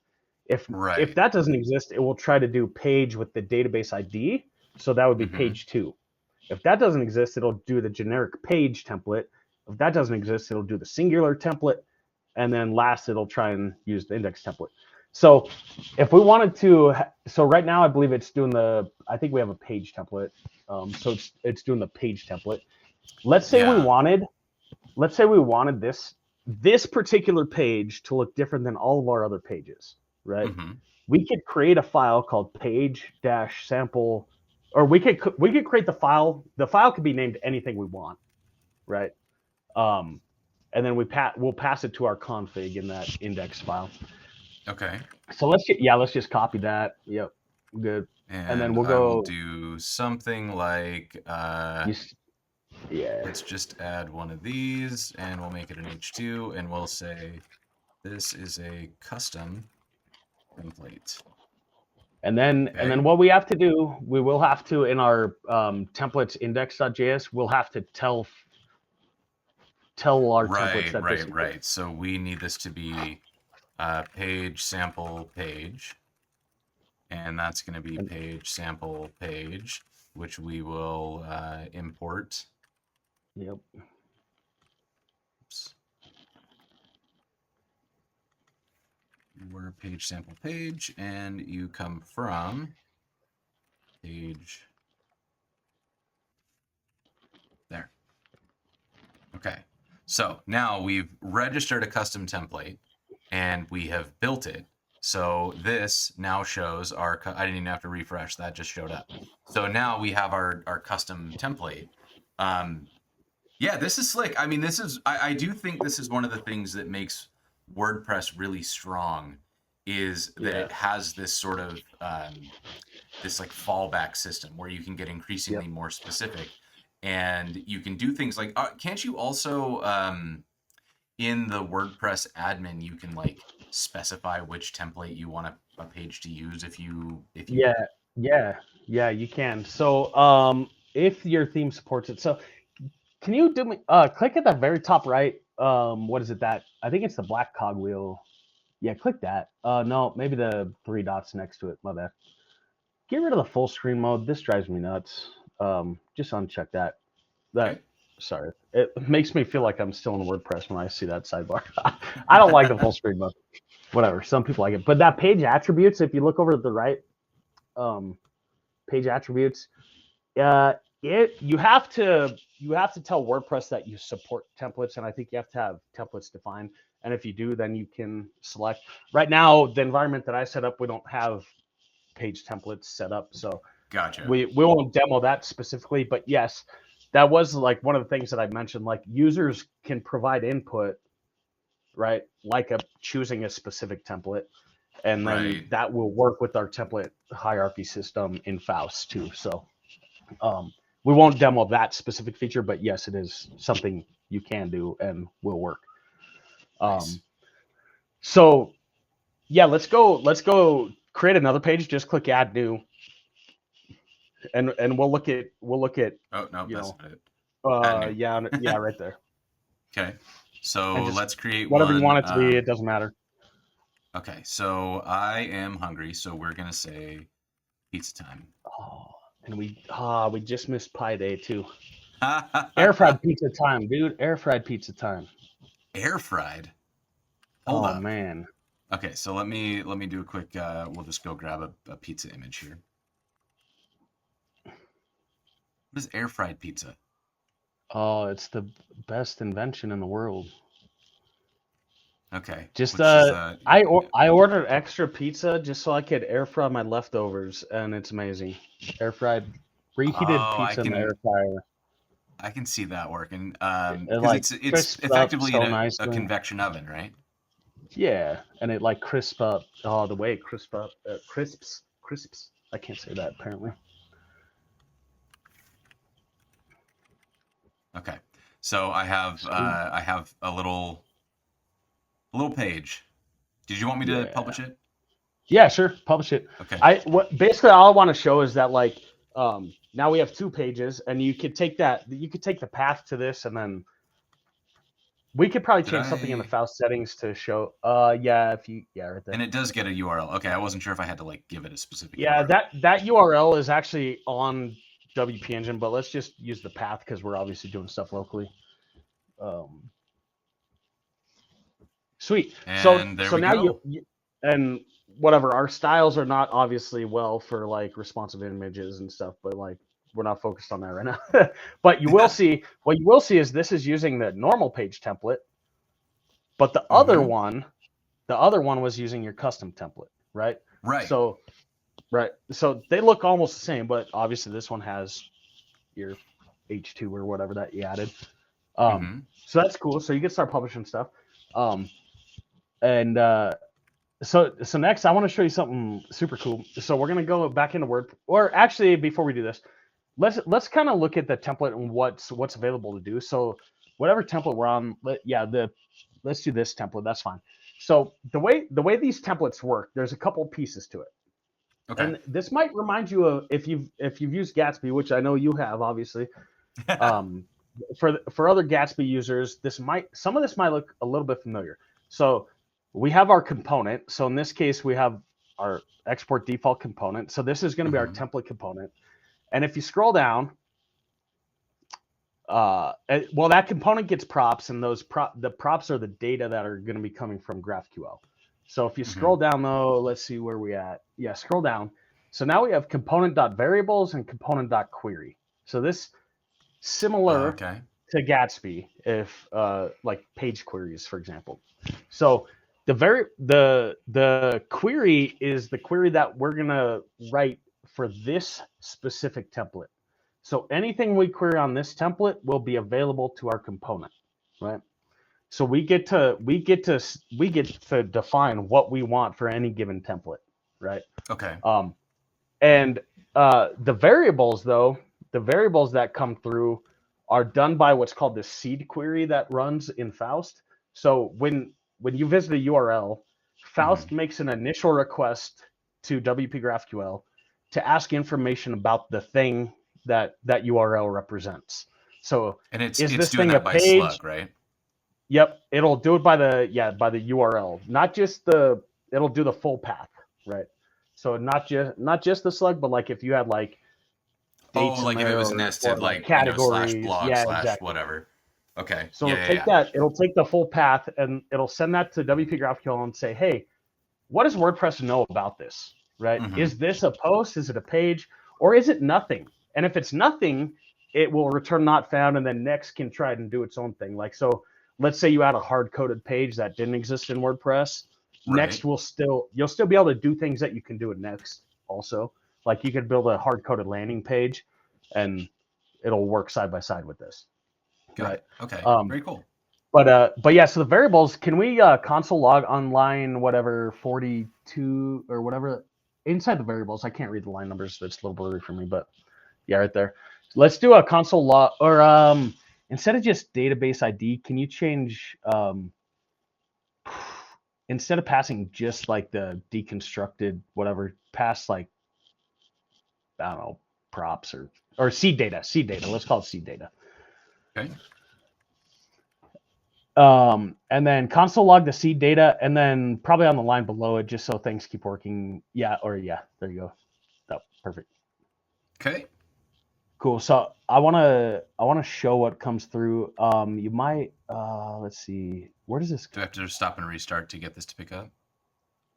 If that doesn't exist, it will try to do page with the database ID. So that would be page 2. If that doesn't exist, it'll do the generic page template. If that doesn't exist, it'll do the singular template. And then last, it'll try and use the index template. So if we wanted to, so right now I believe it's doing I think we have a page template. So it's doing the page template. Let's say we wanted this particular page to look different than all of our other pages, right? We could create a file called page-sample, or we could create the file. The file could be named anything we want, right? And then we'll pass it to our config in that index file. Okay. So let's just copy that. Yep, good. And then we'll go do something like let's just add one of these, and we'll make it an H2, and we'll say this is a custom template. And then what we have to do, we will have to in our templates index.js, we'll have to tell our templates that right. So we need this to be page sample page, and that's going to be page sample page, which we will import. Yep. Oops. We're page sample page, and you come from page there. Okay. So now we've registered a custom template and we have built it. So this now shows I didn't even have to refresh, that just showed up. So now we have our custom template. Yeah, this is slick. I mean, I do think this is one of the things that makes WordPress really strong, is that it has this sort of this like fallback system where you can get increasingly more specific. And you can do things like, can't you also, in the WordPress admin, you can like specify which template you want a page to use if you Yeah, you can. So if your theme supports it. So can you do me, click at the very top right, what is it that, I think it's the black cogwheel. Yeah, click that. No, maybe the 3 dots next to it, my bad. Get rid of the full screen mode. This drives me nuts. Just uncheck that. Sorry, it makes me feel like I'm still in WordPress when I see that sidebar. I don't like the full screen mode. Whatever, some people like it. But that page attributes, if you look over to the right, page attributes, you have to tell WordPress that you support templates, and I think you have to have templates defined. And if you do, then you can select. Right now, the environment that I set up, we don't have page templates set up, so gotcha. We won't demo that specifically, but yes, that was like one of the things that I mentioned. Like users can provide input, right? Like choosing a specific template, and then that will work with our template hierarchy system in Faust too. So we won't demo that specific feature, but yes, it is something you can do and will work. Nice. So yeah, let's go create another page. Just click add new. And we'll look at oh no, that's not it. yeah, right there. Okay, so let's create whatever one. You want it to be, it doesn't matter. Okay, so I am hungry, so we're gonna say pizza time. Oh, and we just missed Pie Day too. Air fried pizza time, dude. Air fried pizza time. Air fried. Hold up. Man. Okay, so let me do a quick. We'll just go grab a pizza image here. What is air fried pizza? Oh, it's the best invention in the world. Okay, Just which is I ordered extra pizza just so I could air fry my leftovers, and it's amazing. Air fried, reheated oh, pizza in the air fryer. I can see that working. It Because like it's crisps up effectively in so a nicely. convection oven, right? Yeah, and it like crisp up. Oh, the way it crisps. I can't say that apparently. Okay, so I have Sweet. a little page. Did you want me to Yeah. publish it? Yeah, sure. Publish it. Okay. Basically all I want to show is that like now we have 2 pages, and you could take the path to this, and then we could probably Did change something in the I? Faust settings to show. Yeah, if you right there. And it does get a URL. Okay, I wasn't sure if I had to like give it a specific Yeah, URL. that URL is actually on WP Engine, but let's just use the path because we're obviously doing stuff locally. Um, Sweet. So And there so we now go. and whatever, our styles are not obviously well for like responsive images and stuff, but like we're not focused on that right now. But you will see what you will see is this is using the normal page template, but the Mm-hmm. other one was using your custom template, right? Right. So so they look almost the same, but obviously this one has your H2 or whatever that you added. Mm-hmm. So that's cool. So you can start publishing stuff. And So next, I want to show you something super cool. So we're gonna go back into Word, or actually, before we do this, let's kind of look at the template and what's available to do. So whatever template we're on, let's do this template. That's fine. So the way these templates work, there's a couple pieces to it, Okay. and this might remind you of if you've used Gatsby, which I know you have, obviously. Um, for other Gatsby users, some of this might look a little bit familiar. So we have our component. So in this case, we have our export default component. So this is going to be our Mm-hmm. template component. And if you scroll down, well, that component gets props, and the props are the data that are going to be coming from GraphQL. So if you Mm-hmm. scroll down though, let's see where we at. Yeah, scroll down. So now we have component.variables and component.query. So this similar Okay. to Gatsby, if like page queries, for example. So the query is the query that we're gonna write for this specific template. So anything we query on this template will be available to our component, right? So we get to define what we want for any given template, right? Okay. Um, and the variables, though, the variables that come through are done by what's called the seed query that runs in Faust. So when you visit a URL, Faust Mm-hmm. makes an initial request to WPGraphQL to ask information about the thing that URL represents. So And is it's this doing thing a that by page? slug, right? Yep, it'll do it by the URL, not just it'll do the full path, right? So not just the slug, but like if you had like Oh, dates in like if it there was or nested, like like slash categories, blog yeah, slash exactly. whatever. Okay. So Yeah, it'll yeah, take yeah. that, it'll take the full path, and it'll send that to WP GraphQL and say, hey, what does WordPress know about this, right? Mm-hmm. Is this a post? Is it a page? Or is it nothing? And if it's nothing, it will return not found, and then next can try and do its own thing. Like, so let's say you had a hard-coded page that didn't exist in WordPress. Right. Next you'll still be able to do things that you can do in Next also. Like you could build a hard-coded landing page, and it'll work side by side with this, Got right? it. Okay. Um, Very cool. but yeah, so the variables, can we console log on line whatever 42 or whatever inside the variables? I can't read the line numbers, so it's a little blurry for me, but yeah, right there. Let's do a console log, or instead of just database ID, can you change instead of passing just like the deconstructed whatever, pass like, I don't know, props or seed data. Let's call it seed data. Okay. And then console log the seed data, and then probably on the line below it, just so things keep working. Yeah, there you go. Oh, perfect. Okay. Cool. So I wanna show what comes through. You might let's see, where does this Do I go? have to stop and restart to get this to pick up?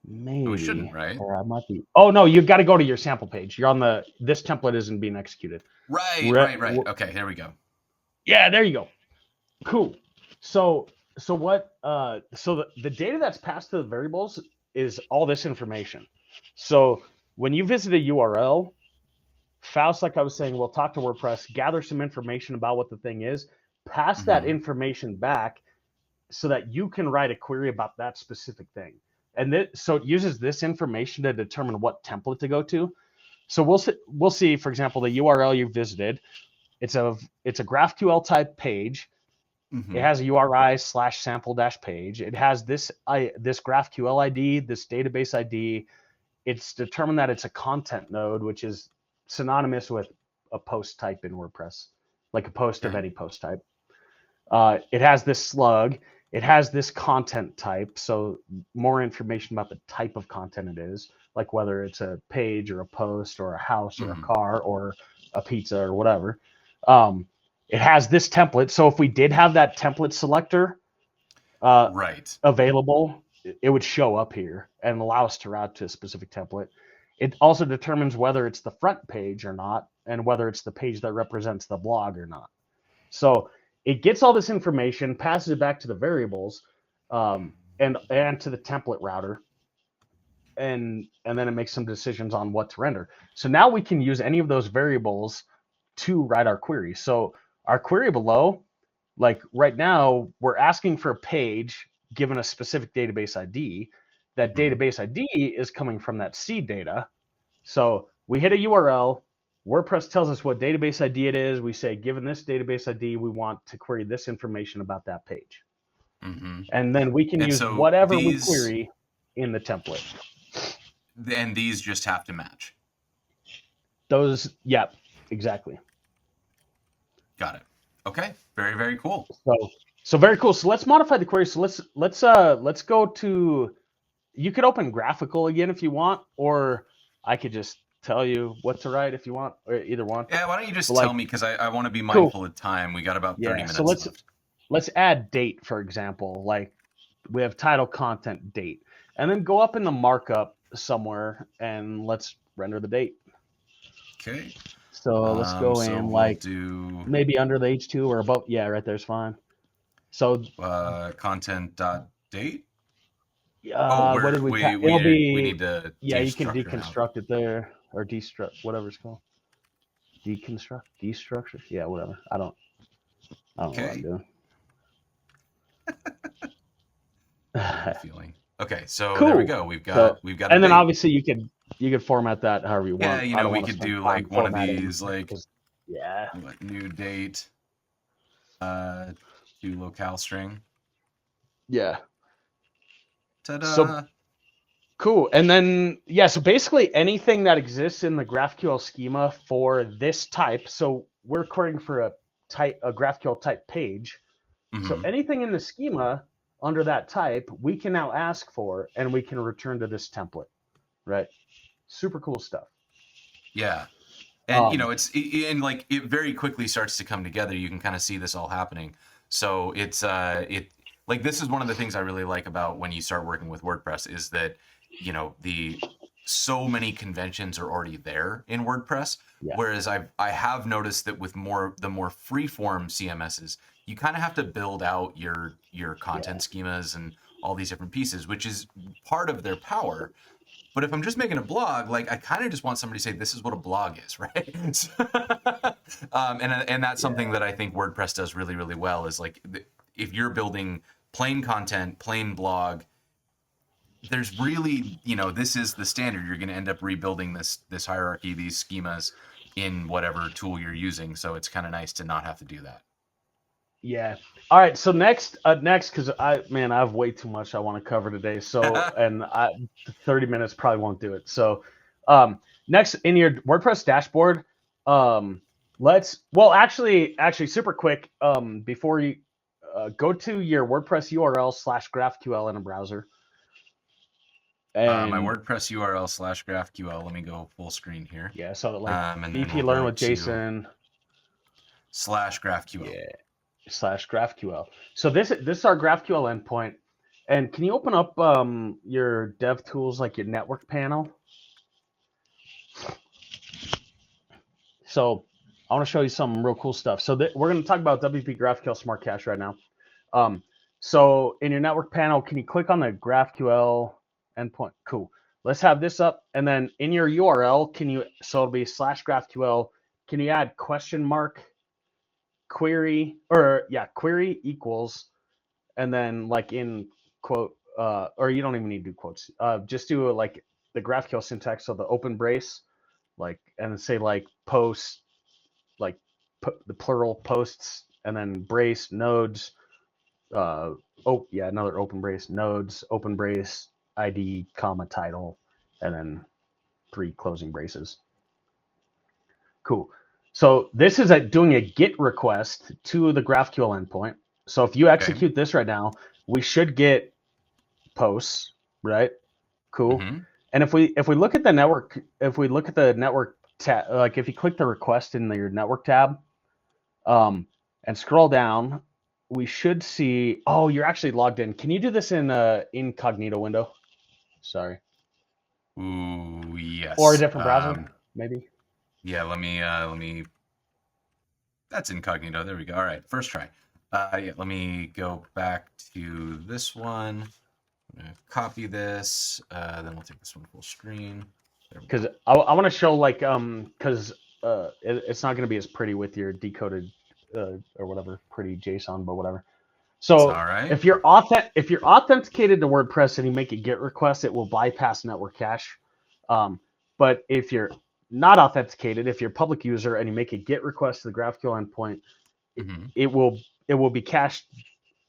Maybe. We shouldn't, right? Or I might be. Oh no, you've got to go to your sample page. You're on this template isn't being executed. Right. Okay, there we go. Yeah, there you go. Cool. So the data that's passed to the variables is all this information. So when you visit a URL, Faust, like I was saying, will talk to WordPress, gather some information about what the thing is, pass that information back so that you can write a query about that specific thing. And so it uses this information to determine what template to go to. So we'll see, for example, the URL you visited. It's a GraphQL type page. It has a URI/sample-page. It has this GraphQL ID, this database ID. It's determined that it's a content node, which is synonymous with a post type in WordPress, like a post of any post type. It has this slug. It has this content type, so more information about the type of content it is, like whether it's a page or a post or a house or a car or a pizza or whatever. It has this template, so if we did have that template selector available, it would show up here and allow us to route to a specific template. It also determines whether it's the front page or not, and whether it's the page that represents the blog or not. So it gets all this information, passes it back to the variables, and to the template router, and then it makes some decisions on what to render. So now we can use any of those variables to write our query. So our query below, like right now, we're asking for a page given a specific database ID. That database ID is coming from that seed data. So we hit a URL. WordPress tells us what database ID it is. We say, given this database ID, we want to query this information about that page. And then we can use whatever we query in the template. And these just have to match. Those, yeah, exactly. Got it. Okay, very, very cool. So very cool. So let's modify the query. So let's go to. You could open graphical again if you want, or I could just tell you what to write if you want, or either one. Yeah, why don't you just tell me, because I want to be mindful of time. We got about 30 minutes left. Let's add date, for example. Like we have title, content, date, and then go up in the markup somewhere and let's render the date. Okay. So let's go in like maybe under the H2 or above. Yeah, right there's fine. So content.date. What did we? It'll be. We need to. Yeah, you can deconstruct it there or destruct, whatever it's called. Deconstruct, destructure. Yeah, whatever. I don't know what I'm doing. Feeling. Okay, so cool. There we go. We've got. And then obviously you could format that however you want. Yeah, we could do like one of these, like new date, to locale string. Yeah. Ta-da. So cool. And then so basically anything that exists in the GraphQL schema for this type. So we're querying for a GraphQL type page. So anything in the schema under that type, we can now ask for, and we can return to this template, right? Super cool stuff. Yeah. And it very quickly starts to come together. You can kind of see this all happening. So it's like, this is one of the things I really like about when you start working with WordPress is that, so many conventions are already there in WordPress. Yeah. Whereas I have noticed that with the more freeform CMSs, you kind of have to build out your content schemas and all these different pieces, which is part of their power. But if I'm just making a blog, like I kind of just want somebody to say, this is what a blog is, right? And that's something that I think WordPress does really, really well is like, if you're building plain content, plain blog, there's really, this is the standard. You're going to end up rebuilding this hierarchy, these schemas in whatever tool you're using. So it's kind of nice to not have to do that. Yeah. All right. So next, because I have way too much I want to cover today. So, and 30 minutes probably won't do it. So, next in your WordPress dashboard, actually super quick, before you go to your WordPress URL /GraphQL in a browser. And my WordPress URL /GraphQL. Let me go full screen here. Yeah. So like VP Learn with Jason /GraphQL. Yeah. /GraphQL. So this is our GraphQL endpoint. And can you open up your dev tools, like your network panel? So I want to show you some real cool stuff. So we're going to talk about WP GraphQL Smart Cache right now. So in your network panel, can you click on the GraphQL endpoint? Cool. Let's have this up. And then in your URL, so it'll be /GraphQL. Can you add question mark query, query equals, and then like in quote, or you don't even need to do quotes. Just do like the GraphQL syntax. So the open brace, like, and say like post, like the plural posts, and then brace nodes. Another open brace nodes, open brace ID, comma title, and then 3 closing braces. Cool. So this is doing a GET request to the GraphQL endpoint. So if you execute this right now, we should get posts, right? Cool. Mm-hmm. And if we look at the network, tab, like if you click the request in your network tab, and scroll down, we should see. Oh, you're actually logged in. Can you do this in incognito window? Sorry. Ooh, yes. Or a different browser, maybe. Yeah, let me. That's incognito. There we go. All right, first try. Let me go back to this one. I'm gonna copy this. Then we'll take this one full screen. Because I want to show like because it's not going to be as pretty with your decoded or whatever pretty JSON, but whatever. So right. if you're authenticated to WordPress and you make a GET request, it will bypass network cache. But if you're not authenticated, if you're a public user and you make a GET request to the GraphQL endpoint, it will be cached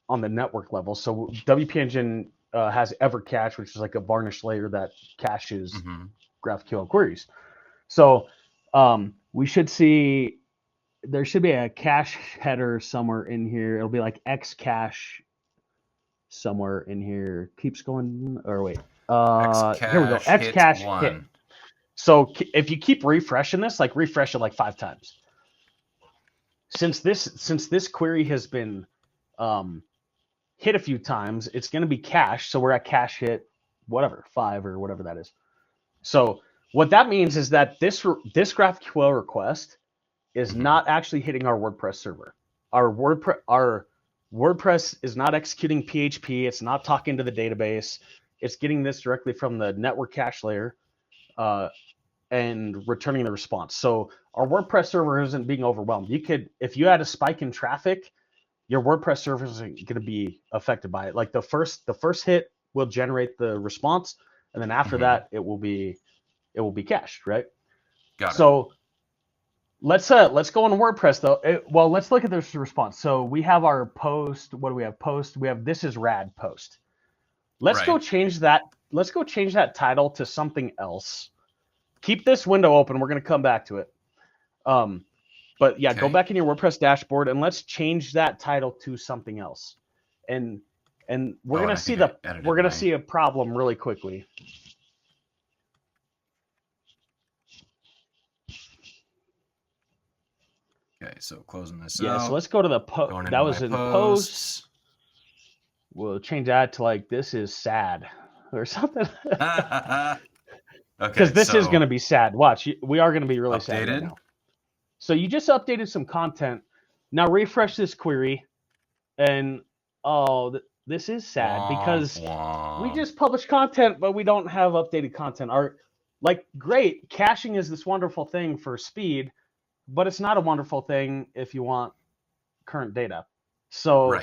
on the network level. So WP Engine has EverCache, which is like a varnish layer that caches GraphQL queries. So we should see there should be a cache header somewhere in here. It'll be like X cache somewhere in here. Keeps going, or wait. Here we go. X cache hit. So if you keep refreshing this, like refresh it like 5 times. Since this query has been hit a few times, it's going to be cached. So we're at cache hit, whatever, 5 or whatever that is. So what that means is that this GraphQL request is not actually hitting our WordPress server. Our WordPress is not executing PHP. It's not talking to the database. It's getting this directly from the network cache layer and returning the response. So our WordPress server isn't being overwhelmed. If you had a spike in traffic, your WordPress server isn't going to be affected by it. Like the first hit will generate the response, and then after that, it will be cached, right? Got it. So let's go on WordPress though. Let's look at this response. So we have our post. What do we have? Post. We have this is rad post. Let's go change that. Let's go change that title to something else. Keep this window open. We're going to come back to it. But yeah, go back in your WordPress dashboard and let's change that title to something else. And we're going to see a problem really quickly. Okay, so closing this out. out. So let's go to the post. That was in posts. We'll change that to like this is sad or something. Because this is going to be sad. Watch, we are going to be really sad right now. So you just updated some content. Now refresh this query, and this is sad because we just published content, but we don't have updated content. Great, caching is this wonderful thing for speed, but it's not a wonderful thing if you want current data. So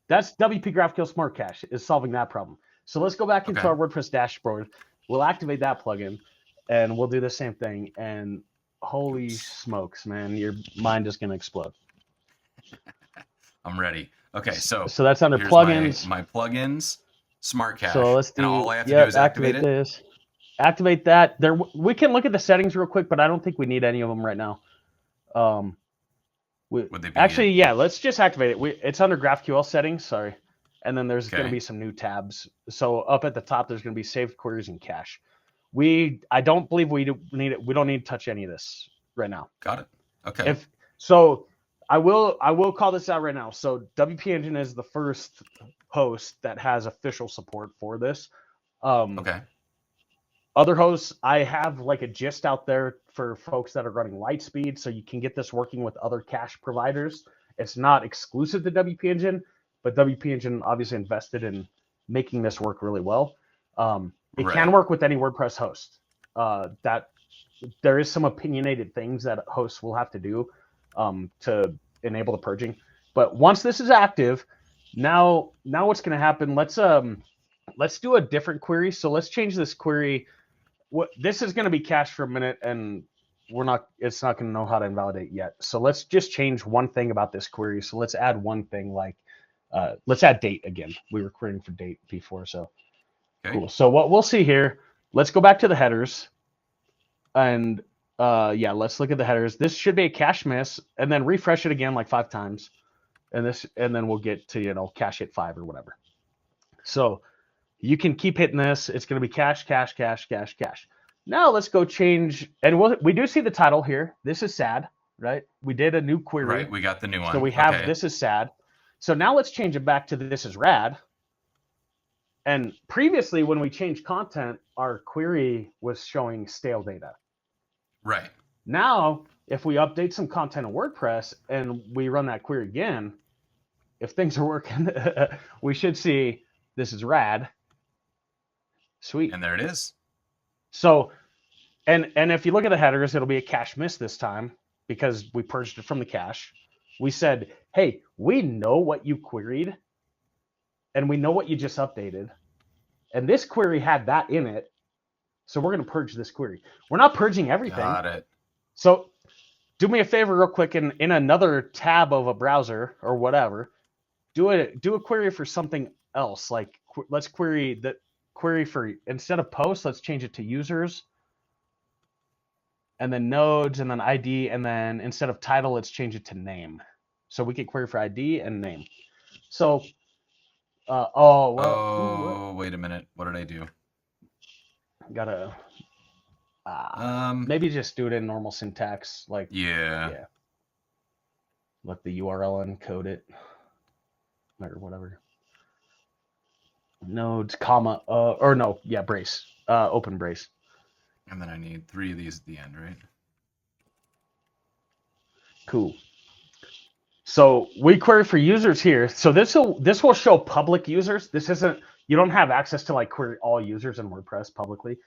that's WP GraphQL Smart Cache is solving that problem. So let's go back into our WordPress dashboard. We'll activate that plugin, and we'll do the same thing. And holy smokes, man, your mind is going to explode. I'm ready. Okay, so that's under plugins. My plugins, Smart Cache. So let's do. And all I have to do is activate this. Activate that. We can look at the settings real quick, but I don't think we need any of them right now. Would they be actually, yeah, let's just activate it. It's under GraphQL settings, sorry. And then there's going to be some new tabs. So up at the top, there's going to be saved queries and cache. I don't believe we need it. We don't need to touch any of this right now. Got it. Okay. I will call this out right now. So WP Engine is the first host that has official support for this. Okay. Other hosts, I have like a gist out there for folks that are running Lightspeed, so you can get this working with other cache providers. It's not exclusive to WP Engine, but WP Engine obviously invested in making this work really well. It can Right. work with any WordPress host. That there is some opinionated things that hosts will have to do to enable the purging. But once this is active, now what's going to happen? Let's do a different query. So let's change this query. This is going to be cached for a minute, and it's not going to know how to invalidate yet. So let's just change one thing about this query. So let's add one thing, like let's add date again. We were querying for date before, so Okay. cool. So what we'll see here, let's go back to the headers, and yeah, let's look at the headers. This should be a cache miss, and then refresh it again like 5 times, and then we'll get to cache hit 5 or whatever. So you can keep hitting this. It's going to be cache, cache, cache, cache, cache. Now let's go change, and we do see the title here. This is sad, right? We did a new query. Right, we got the new one. So we have this is sad. So now let's change it back to this is rad. And previously, when we changed content, our query was showing stale data. Right. Now, if we update some content in WordPress and we run that query again, if things are working, we should see this is rad. Sweet. And there it is. So, and if you look at the headers, it'll be a cache miss this time because we purged it from the cache. We said, hey, we know what you queried and we know what you just updated. And this query had that in it. So we're going to purge this query. We're not purging everything. Got it. So do me a favor real quick, in another tab of a browser or whatever, do a query for something else. Like let's query for, instead of posts, let's change it to users, and then nodes, and then ID, and then instead of title, let's change it to name. So we can query for ID and name. So, wait a minute. What did I do? Gotta maybe just do it in normal syntax, like yeah. Let the URL encode it or whatever. Nodes, comma, brace, open brace. And then I need 3 of these at the end, right? Cool. So we query for users here. So this will show public users. This isn't, you don't have access to like query all users in WordPress publicly.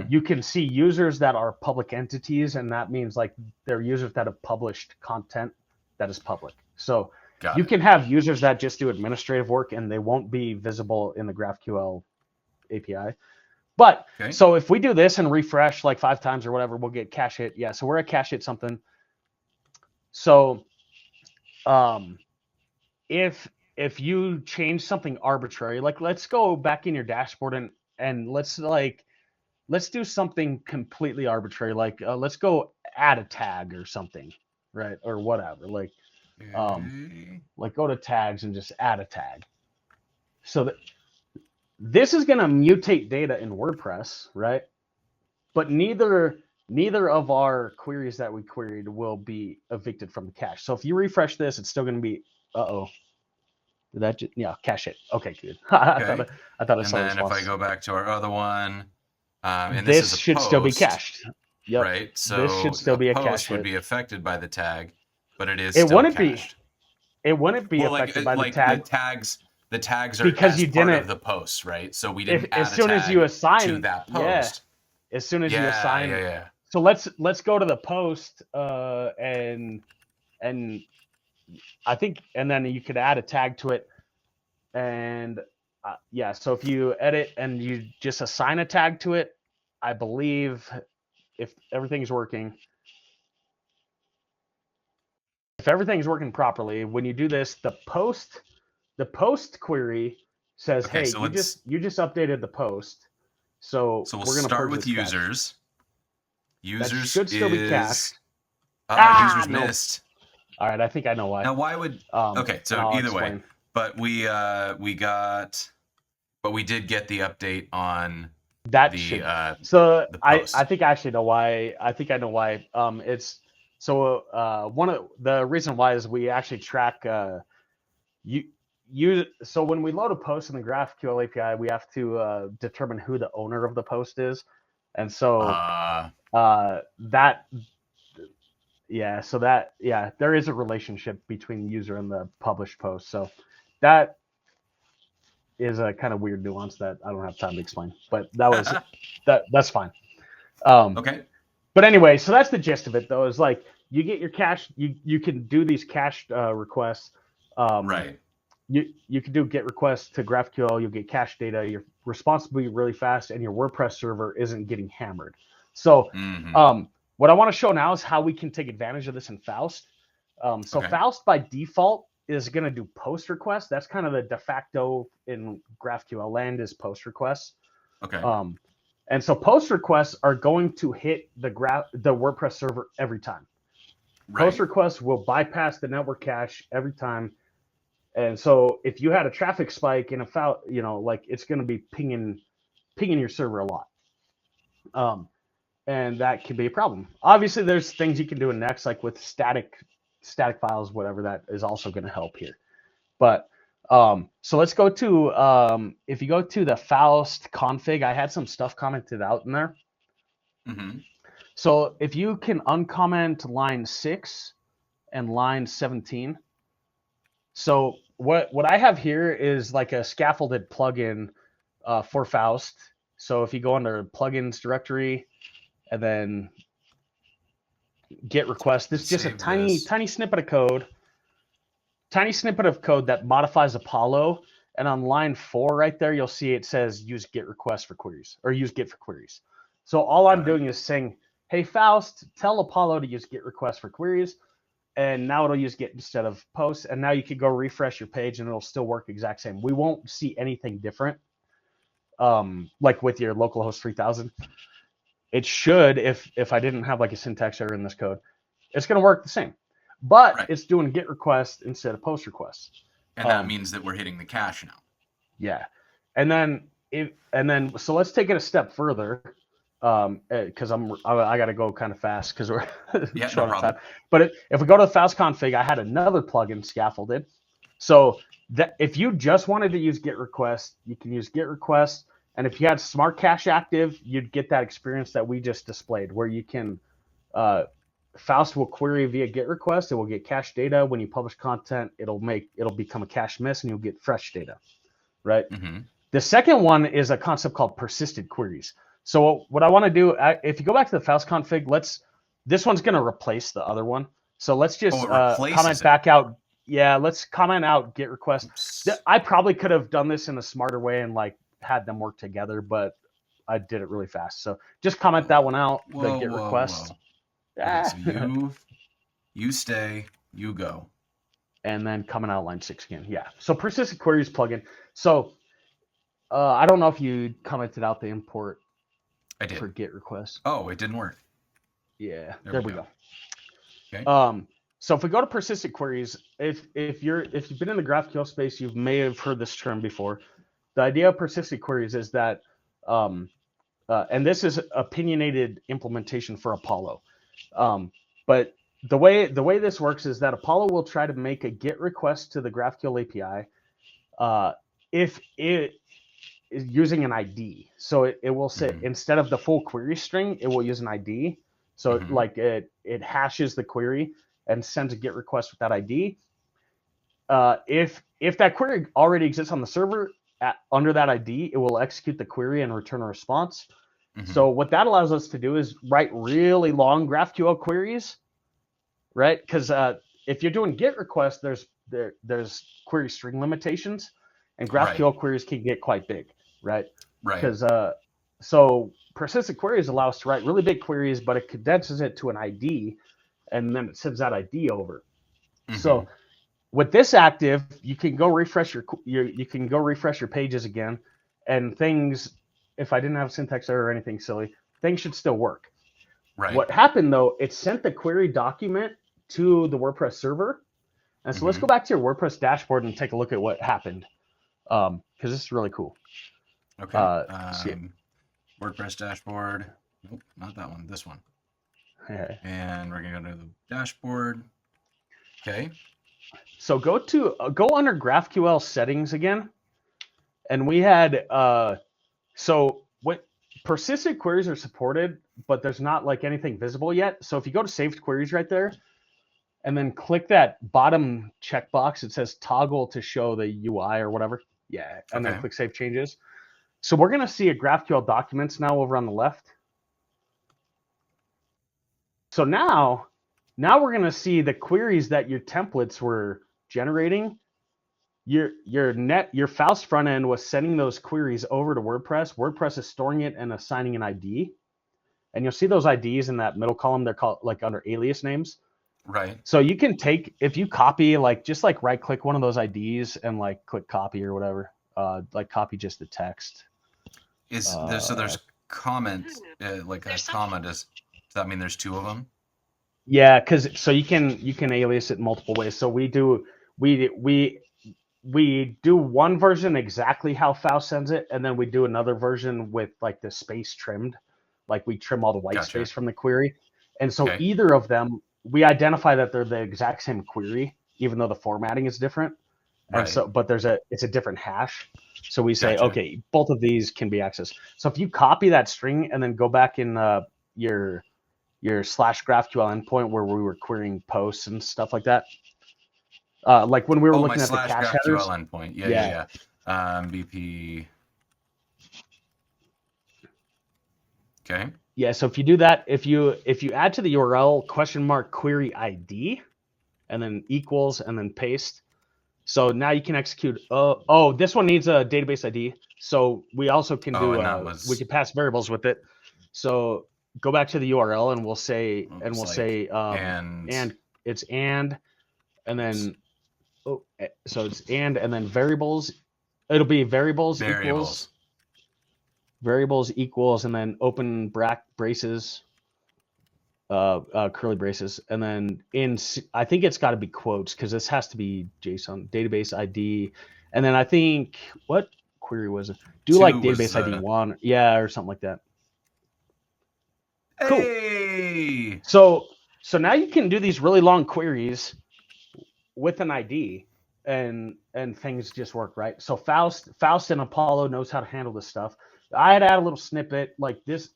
You can see users that are public entities, and that means like they're users that have published content that is public. So you can have users that just do administrative work and they won't be visible in the GraphQL API. But so if we do this and refresh like 5 times or whatever, we'll get cache hit. Yeah, so we're at cache hit something. So if you change something arbitrary, like let's go back in your dashboard and let's do something completely arbitrary, like let's go add a tag or something, right? Or whatever, like go to tags and just add a tag. So that this is going to mutate data in WordPress, right? But neither of our queries that we queried will be evicted from the cache. So if you refresh this, it's still going to be, did that just, yeah, cache it. Okay, good. I thought I saw and then response. If I go back to our other one, and this should still be cached. Yep. Right. So this should still be a post cache would hit. be affected by the tag, but it is It still wouldn't cached. It wouldn't be affected by the tag. The tags are because as you part didn't of the post, right? So we didn't as add soon a as tag you assign to that post. Yeah. As soon as you assign. Yeah. So let's go to the post and I think, and then you could add a tag to it, and so if you edit and you just assign a tag to it, I believe if everything's working properly, when you do this, the post query says, okay, hey, so you just updated the post, so we'll we're gonna start with cache. users. Users that should still be cached. Users missed. All right, I think I know why. Now, why would? Okay, so either way, but we did get the update on that. The so the I post. think I actually know why. I think I know why. It's So one of the reason why is we actually track so when we load a post in the GraphQL API, we have to determine who the owner of the post is, and so that there is a relationship between the user and the published post. So that is a kind of weird nuance that I don't have time to explain, but that's fine. Okay. But anyway, so that's the gist of it, though. Is like you get your cache, you can do these cached requests. Right. You can do GET requests to GraphQL. You'll get cache data. Your response will be really fast, and your WordPress server isn't getting hammered. So, what I want to show now is how we can take advantage of this in Faust. So Faust by default is going to do post requests. That's kind of the de facto in GraphQL land is post requests. Okay. And so post requests are going to hit the WordPress server every time. Right. Post requests will bypass the network cache every time. And so if you had a traffic spike in a Faust, like it's going to be pinging your server a lot. And that can be a problem. Obviously, there's things you can do in Next, like with static files, whatever, that is also going to help here. But so let's go to, if you go to the Faust config, I had some stuff commented out in there. So if you can uncomment line 6 and line 17. So what I have here is like a scaffolded plugin for Faust. So if you go under plugins directory and then GET request, this is just a tiny snippet of code. Tiny snippet of code that modifies Apollo, and on line 4 right there, you'll see it says use GET request for queries, or use GET for queries. So all I'm doing is saying, hey Faust, tell Apollo to use GET request for queries, and now it'll use GET instead of post, and now you can go refresh your page and it'll still work exact same. We won't see anything different, like with your localhost 3000. It should, if I didn't have like a syntax error in this code, it's going to work the same. But it's doing GET requests instead of post requests. And that means that we're hitting the cache now. Yeah. And then so let's take it a step further, because I got to go kind of fast because we're short on time. But if we go to the Faust config, I had another plugin scaffolded. So that if you just wanted to use GET request, you can use GET request. And if you had Smart Cache active, you'd get that experience that we just displayed, where you can Faust will query via GET request. It will get cache data. When you publish content, it'll become a cache miss, and you'll get fresh data, right? The second one is a concept called persisted queries. So what I want to do, if you go back to the Faust config, this one's going to replace the other one. So let's just comment back out. Yeah, let's comment out GET request. I probably could have done this in a smarter way and like had them work together, but I did it really fast. So just comment that one out, the GET request. Okay, so you stay, you go. And then coming out line 6 again. Yeah. So persistent queries plugin. So I don't know if you commented out the import for GET request. Oh, it didn't work. Yeah. There we go. Okay. So if we go to persistent queries, if you've been in the GraphQL space, you may have heard this term before. The idea of persistent queries is that, and this is opinionated implementation for Apollo. But the way this works is that Apollo will try to make a GET request to the GraphQL API if it is using an ID. So it will say, instead of the full query string, it will use an ID. So like it hashes the query and sends a GET request with that ID. If that query already exists on the server under that ID, it will execute the query and return a response. So what that allows us to do is write really long GraphQL queries, right? Because if you're doing GET requests, there's query string limitations, and GraphQL queries can get quite big, right? Because so persistent queries allow us to write really big queries, but it condenses it to an ID, and then it sends that ID over. So with this active, you can go refresh your pages again, and things. If I didn't have syntax error or anything silly, things should still work. What happened though, it sent the query document to the WordPress server. And so let's go back to your WordPress dashboard and take a look at what happened. Because this is really cool. Okay. WordPress dashboard. Nope, not that one. This one. And we're gonna go to the dashboard. Okay. So go under GraphQL settings again, and we had so what persistent queries are supported, but there's not like anything visible yet. So if you go to saved queries right there, and then click that bottom checkbox, it says toggle to show the UI or whatever. Yeah, and then click save changes. So we're gonna see a GraphQL documents now over on the left. So now we're gonna see the queries that your templates were generating. Your Faust front end was sending those queries over to WordPress. WordPress is storing it and assigning an ID. And you'll see those IDs in that middle column. They're called like under alias names. Right. So you can take, if you copy, like just like right click one of those IDs and like click copy or whatever, like copy just the text. There's comments, like a comma. Does that mean there's two of them? Yeah, because so you can alias it multiple ways. So we do one version exactly how Faust sends it, and then we do another version with like the space trimmed, like we trim all the white space from the query. And so either of them, we identify that they're the exact same query, even though the formatting is different. And so, but it's a different hash. So we say, okay, both of these can be accessed. So if you copy that string and then go back in your /GraphQL endpoint where we were querying posts and stuff like that, like when we were looking at the cache headers. Endpoint. Yeah. BP. Okay. Yeah, so if you do that, if you add to the URL $query ID and then equals and then paste. So now you can execute. Oh, this one needs a database ID. So we also can do. We can pass variables with it. So go back to the URL and we'll say and it's and then so it's and then variables. It'll be variables equals and then open braces, curly braces, and then I think it's got to be quotes because this has to be JSON database ID, and then I think what query was it? Do like database ID 1, yeah, or something like that. Hey! Cool. So now you can do these really long queries with an ID, and things just work, right? So Faust and Apollo knows how to handle this stuff. I had to add a little snippet like this.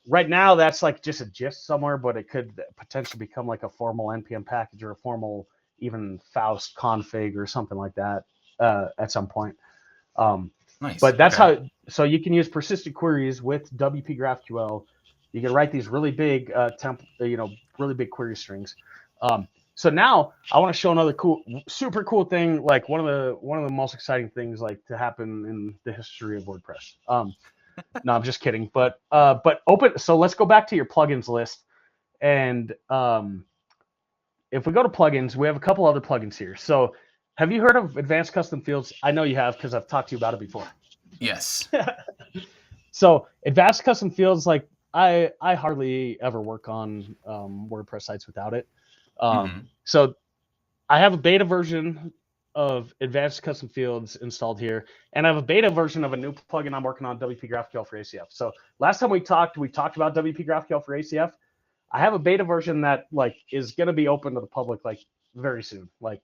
Right now, that's like just a gist somewhere, but it could potentially become like a formal NPM package or a formal even Faust config or something like that at some point. Nice. But that's how. So you can use persistent queries with WP GraphQL. You can write these really big really big query strings. So now I want to show another super cool thing, like one of the most exciting things like to happen in the history of WordPress. No, I'm just kidding. But open. So let's go back to your plugins list, and if we go to plugins, we have a couple other plugins here. So have you heard of Advanced Custom Fields? I know you have because I've talked to you about it before. Yes. So Advanced Custom Fields, like I hardly ever work on WordPress sites without it. So I have a beta version of Advanced Custom Fields installed here, and I have a beta version of a new plugin I'm working on, WP GraphQL for ACF. So last time we talked about WP GraphQL for ACF. I have a beta version that like is going to be open to the public like very soon. But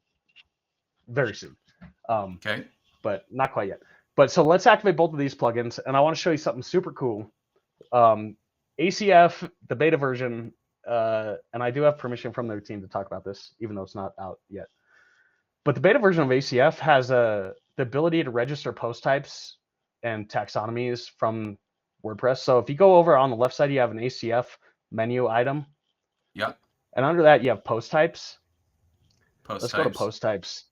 not quite yet. But so let's activate both of these plugins, and I want to show you something super cool. ACF, the beta version, and I do have permission from their team to talk about this, even though it's not out yet. But the beta version of ACF has the ability to register post types and taxonomies from WordPress. So if you go over on the left side, you have an ACF menu item. Yep. And under that, you have post types. Let's go to post types.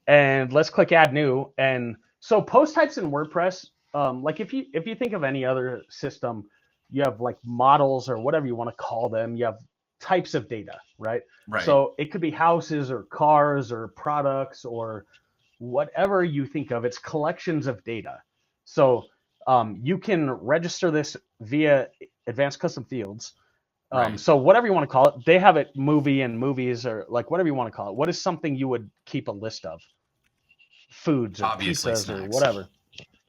And let's click add new. And so post types in WordPress, like if you think of any other system, you have like models or whatever you want to call them. You have types of data, right? So it could be houses or cars or products or whatever you think of. It's collections of data. So you can register this via Advanced Custom Fields. So whatever you want to call it, they have it movie and movies or like whatever you want to call it. What is something you would keep a list of? Foods or pizzas snacks. Or whatever.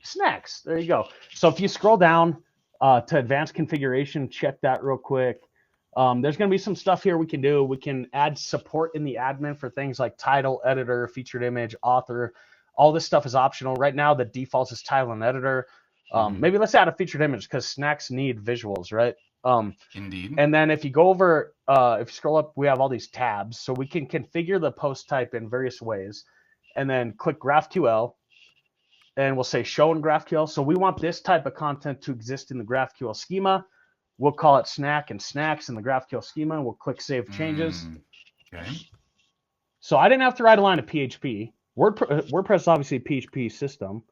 Snacks. There you go. So if you scroll down to advanced configuration, check that real quick. There's going to be some stuff here we can do. We can add support in the admin for things like title, editor, featured image, author. All this stuff is optional. Right now, the default is title and editor. Maybe let's add a featured image because snacks need visuals, right? Indeed. And then if you go over, if you scroll up, we have all these tabs. So we can configure the post type in various ways. And then click GraphQL. And we'll say show in GraphQL. So we want this type of content to exist in the GraphQL schema. We'll call it snack and snacks in the GraphQL schema. We'll click save changes. Okay. So I didn't have to write a line of PHP. WordPress is obviously a PHP system,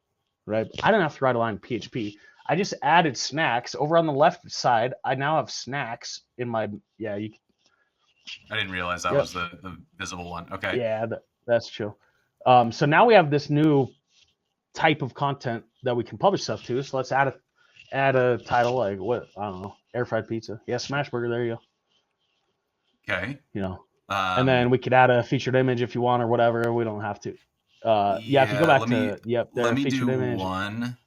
right? I didn't have to write a line of PHP. I just added snacks. Over on the left side, I now have snacks in my, I didn't realize that was the visible one. Okay. Yeah, that's true. So now we have this new type of content that we can publish stuff to. So let's add a title like what, I don't know, air fried pizza. Yeah, smash burger. There you go. Okay. And then we could add a featured image if you want or whatever. We don't have to. If you go back to let me featured do image. One.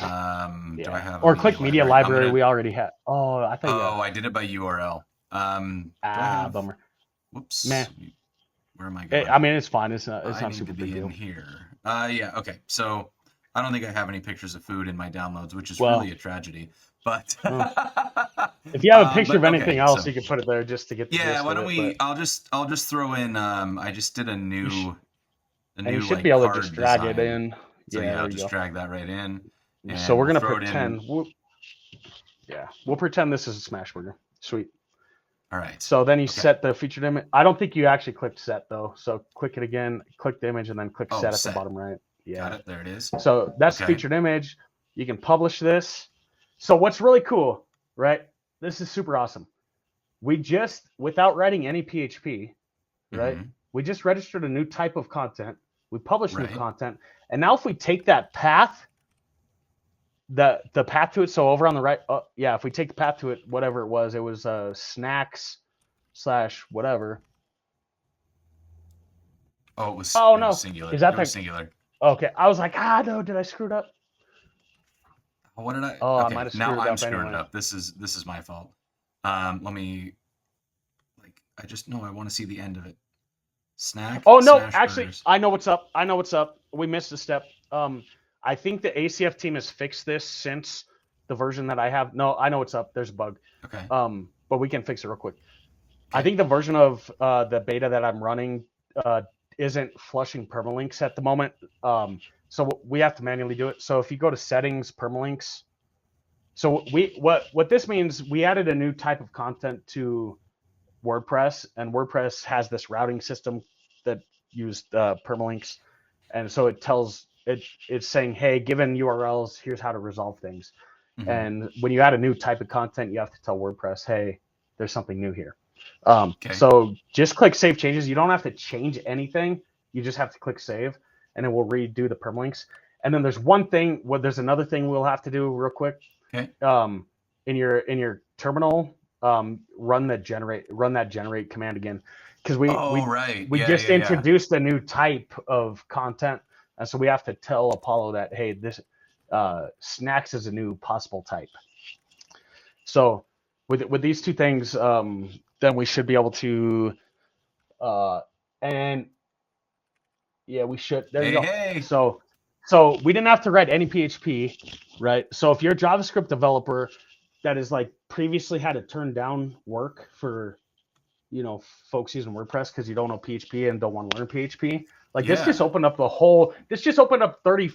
Do I have or click media library? We already have. Oh, I thought. I did it by URL. Bummer. Whoops. Man. Where am I going? I mean, it's fine. It's not super big deal. In here. Okay. So I don't think I have any pictures of food in my downloads, which is really a tragedy. But if you have a picture of anything else, you can put it there just to get the gist why don't of we? But... I'll just throw in. I just did a new. And you should be able to just drag it in. So I'll just drag that right in. So we're gonna pretend. We'll pretend this is a smash burger. Sweet. All right. So then you set the featured image. I don't think you actually clicked set though. So click it again, click the image, and then click set at the bottom right. Yeah. Got it. There it is. So that's the featured image. You can publish this. So what's really cool, right? This is super awesome. We just, without writing any PHP, right? We just registered a new type of content. We published new content. And now if we take that path, the path to it, so over on the right, if we take the path to it, whatever it was snacks / whatever. Oh, it was, no. Was singular. Is that was singular. Okay. I was like, no, did I screw it up? What did I? Oh, I might have screwed it up. Now I'm screwing anyway. it up. This is my fault. Let me, I want to see the end of it. Snack. Oh no, actually, burgers. I know what's up. We missed a step. I think the ACF team has fixed this since the version that I have. No, I know what's up. There's a bug. Okay. But we can fix it real quick. Okay. I think the version of the beta that I'm running isn't flushing permalinks at the moment. So we have to manually do it. So if you go to settings, permalinks. So what this means, we added a new type of content to WordPress, and WordPress has this routing system that used permalinks. And so it's saying, hey, given URLs, here's how to resolve things. And when you add a new type of content, you have to tell WordPress, hey, there's something new here. So just click save changes. You don't have to change anything. You just have to click save, and then we'll redo the permalinks. And then there's another thing we'll have to do real quick. Okay. In your terminal, run that generate command again, because we just introduced a new type of content, and so we have to tell Apollo that, hey, this snacks is a new possible type. So with these two things, then we should be able to, we should. There you go. Hey. So we didn't have to write any PHP, right? So if you're a JavaScript developer that is like previously had to turn down work for, folks using WordPress because you don't know PHP and don't want to learn PHP, this just opened up 35%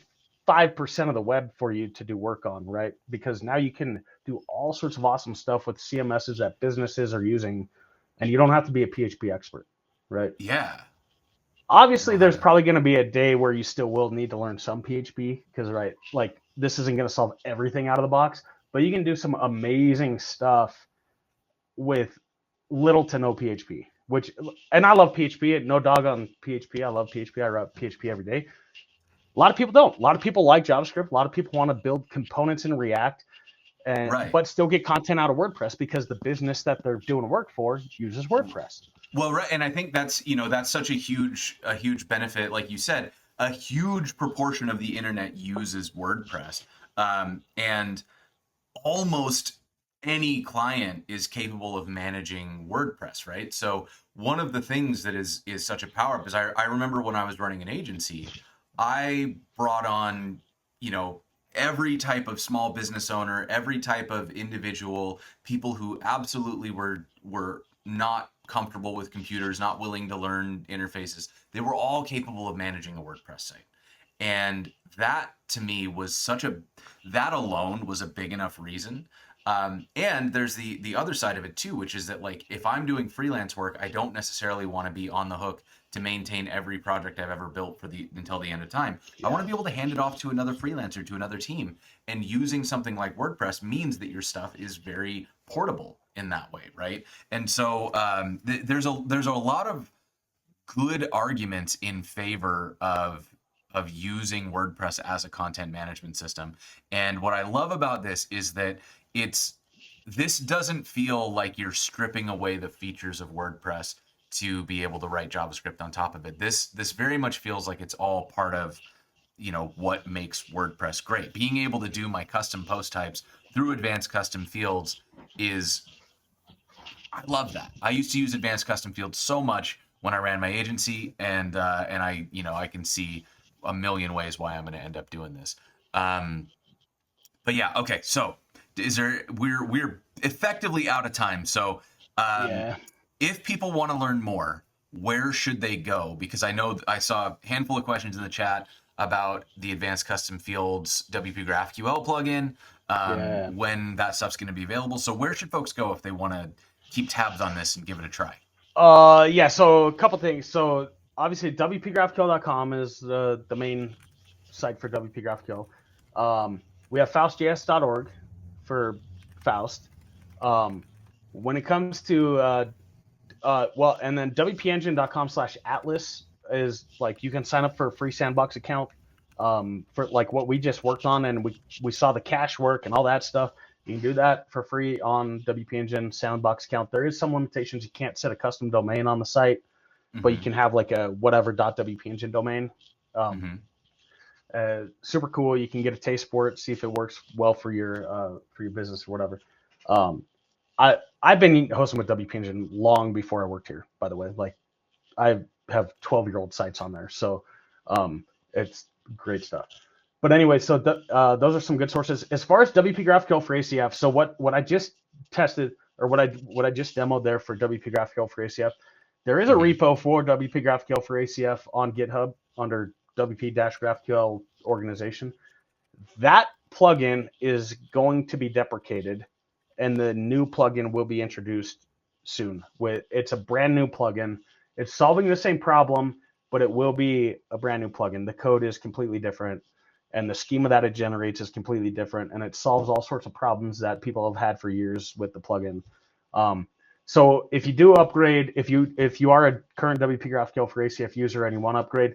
of the web for you to do work on, right? Because now you can do all sorts of awesome stuff with CMSs that businesses are using, and you don't have to be a PHP expert, right? Yeah. Obviously, there's probably going to be a day where you still will need to learn some PHP because, this isn't going to solve everything out of the box, but you can do some amazing stuff with little to no PHP, and I love PHP. No dog on PHP. I love PHP. I write PHP every day. A lot of people don't. A lot of people like JavaScript. A lot of people want to build components in React, but still get content out of WordPress because the business that they're doing work for uses WordPress. Well, right, and I think that's such a huge benefit. Like you said, a huge proportion of the internet uses WordPress, and almost any client is capable of managing WordPress, right? So one of the things that is such a power up is I remember when I was running an agency, I brought on, you know, every type of small business owner, every type of individual, people who absolutely were not comfortable with computers, not willing to learn interfaces. They were all capable of managing a WordPress site. And that to me was that alone was a big enough reason. And there's the other side of it too, which is that like if I'm doing freelance work, I don't necessarily want to be on the hook to maintain every project I've ever built for the until the end of time. I want Yeah. to be able to hand it off to another freelancer, to another team. And using something like WordPress means that your stuff is very portable in that way, right? And so there's a lot of good arguments in favor of using WordPress as a content management system. And what I love about this is that it's this doesn't feel like you're stripping away the features of WordPress to be able to write JavaScript on top of it. This very much feels like it's all part of, you know, what makes WordPress great. Being able to do my custom post types through advanced custom fields is I love that. I used to use advanced custom fields so much when I ran my agency, and I, you know, I can see a million ways why I'm going to end up doing this. Um, but yeah, okay. So is there? We're effectively out of time. So um, Yeah. if people want to learn more, where should they go? Because I know I saw a handful of questions in the chat about the advanced custom fields WP GraphQL plugin, Yeah. when that stuff's going to be available. So where should folks go if they want to keep tabs on this and give it a try? Yeah, so a couple things. So obviously wpgraphql.com is the main site for WP GraphQL. We have faustjs.org for Faust. Um, when it comes to well, and then wpengine.com/atlas is like you can sign up for a free sandbox account for like what we just worked on, and we saw the cache work and all that stuff. You can do that for free on WP Engine sandbox account. There is some limitations. You can't set a custom domain on the site, but you Mm-hmm. can have like a whatever .wp engine domain. Um, Mm-hmm. Super cool. You can get a taste for it, see if it works well for your business or whatever. Um, I've been hosting with WP Engine long before I worked here. By the way, like I have 12-year-old sites on there, so it's great stuff. But anyway, so those are some good sources as far as WP GraphQL for ACF. So what I just tested or what I just demoed there for WP GraphQL for ACF, there is a Mm-hmm. repo for WP GraphQL for ACF on GitHub under WP-GraphQL organization. That plugin is going to be deprecated, and the new plugin will be introduced soon. It's a brand new plugin. It's solving the same problem, but it will be a brand new plugin. The code is completely different, and the schema that it generates is completely different, and it solves all sorts of problems that people have had for years with the plugin. So if you do upgrade, if you are a current WP GraphQL for ACF user and you want to upgrade,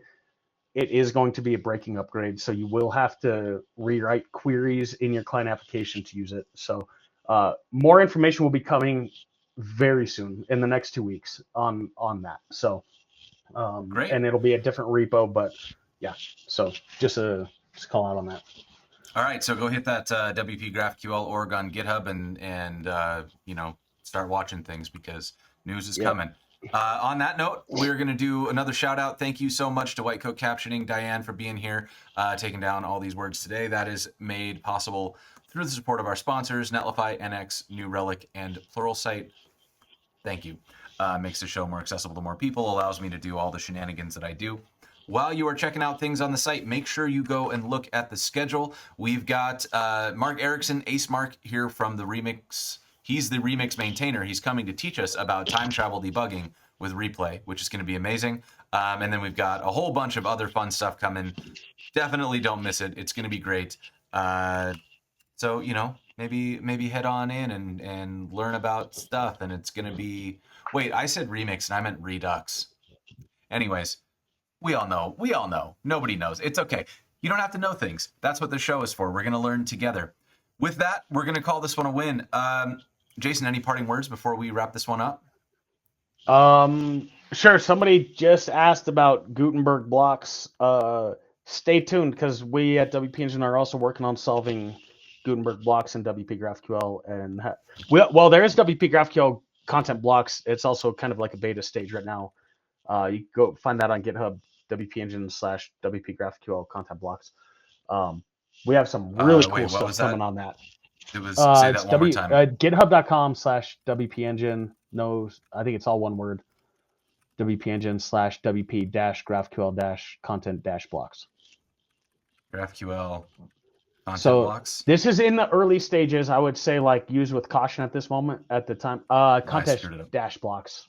it is going to be a breaking upgrade. So you will have to rewrite queries in your client application to use it. So more information will be coming very soon in the next 2 weeks on that. So Great. and it'll be a different repo, but yeah. So just call out on that. All right, so go hit that WP GraphQL org on GitHub and you know, start watching things because news is Yep. coming. On that note, we're going to do another shout out. Thank you so much to White Coat Captioning, Diane, for being here, taking down all these words today. That is made possible through the support of our sponsors, Netlify, NX, New Relic, and Pluralsight. Thank you. Makes the show more accessible to more people, allows me to do all the shenanigans that I do. While you are checking out things on the site, make sure you go and look at the schedule. We've got Mark Erickson, Ace Mark, here from the Remix. He's the Remix maintainer. He's coming to teach us about time travel debugging with Replay, which is going to be amazing. And then we've got a whole bunch of other fun stuff coming. Definitely don't miss it. It's going to be great. So, you know, maybe head on in and learn about stuff. And it's going to be... Wait, I said Remix and I meant Redux. Anyways, we all know. We all know. Nobody knows. It's okay. You don't have to know things. That's what the show is for. We're going to learn together. With that, we're going to call this one a win. Jason, any parting words before we wrap this one up? Sure. Somebody just asked about Gutenberg blocks. Stay tuned because we at WP Engine are also working on solving Gutenberg blocks in WP GraphQL, and well, there is WP GraphQL content blocks. It's also kind of like a beta stage right now. You can go find that on GitHub, WP Engine / WP GraphQL content blocks. We have some really cool stuff coming on that. It was say that one more time. GitHub.com / WP Engine. No, I think it's all one word. WP Engine / WP GraphQL content blocks. GraphQL content blocks. This is in the early stages. I would say like use with caution at this moment. At the time, content blocks.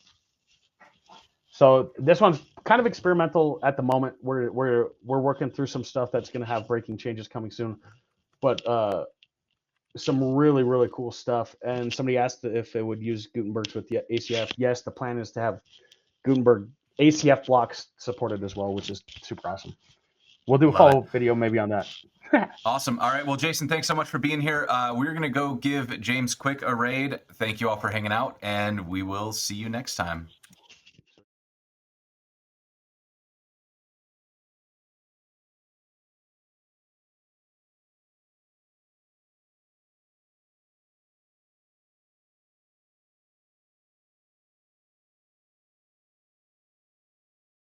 So this one's kind of experimental at the moment. We're working through some stuff that's going to have breaking changes coming soon, but some really, really cool stuff. And somebody asked if it would use Gutenberg's with the ACF. Yes, the plan is to have Gutenberg ACF blocks supported as well, which is super awesome. We'll do a follow-up video maybe on that. Awesome. All right. Well, Jason, thanks so much for being here. We're going to go give James Quick a raid. Thank you all for hanging out, and we will see you next time.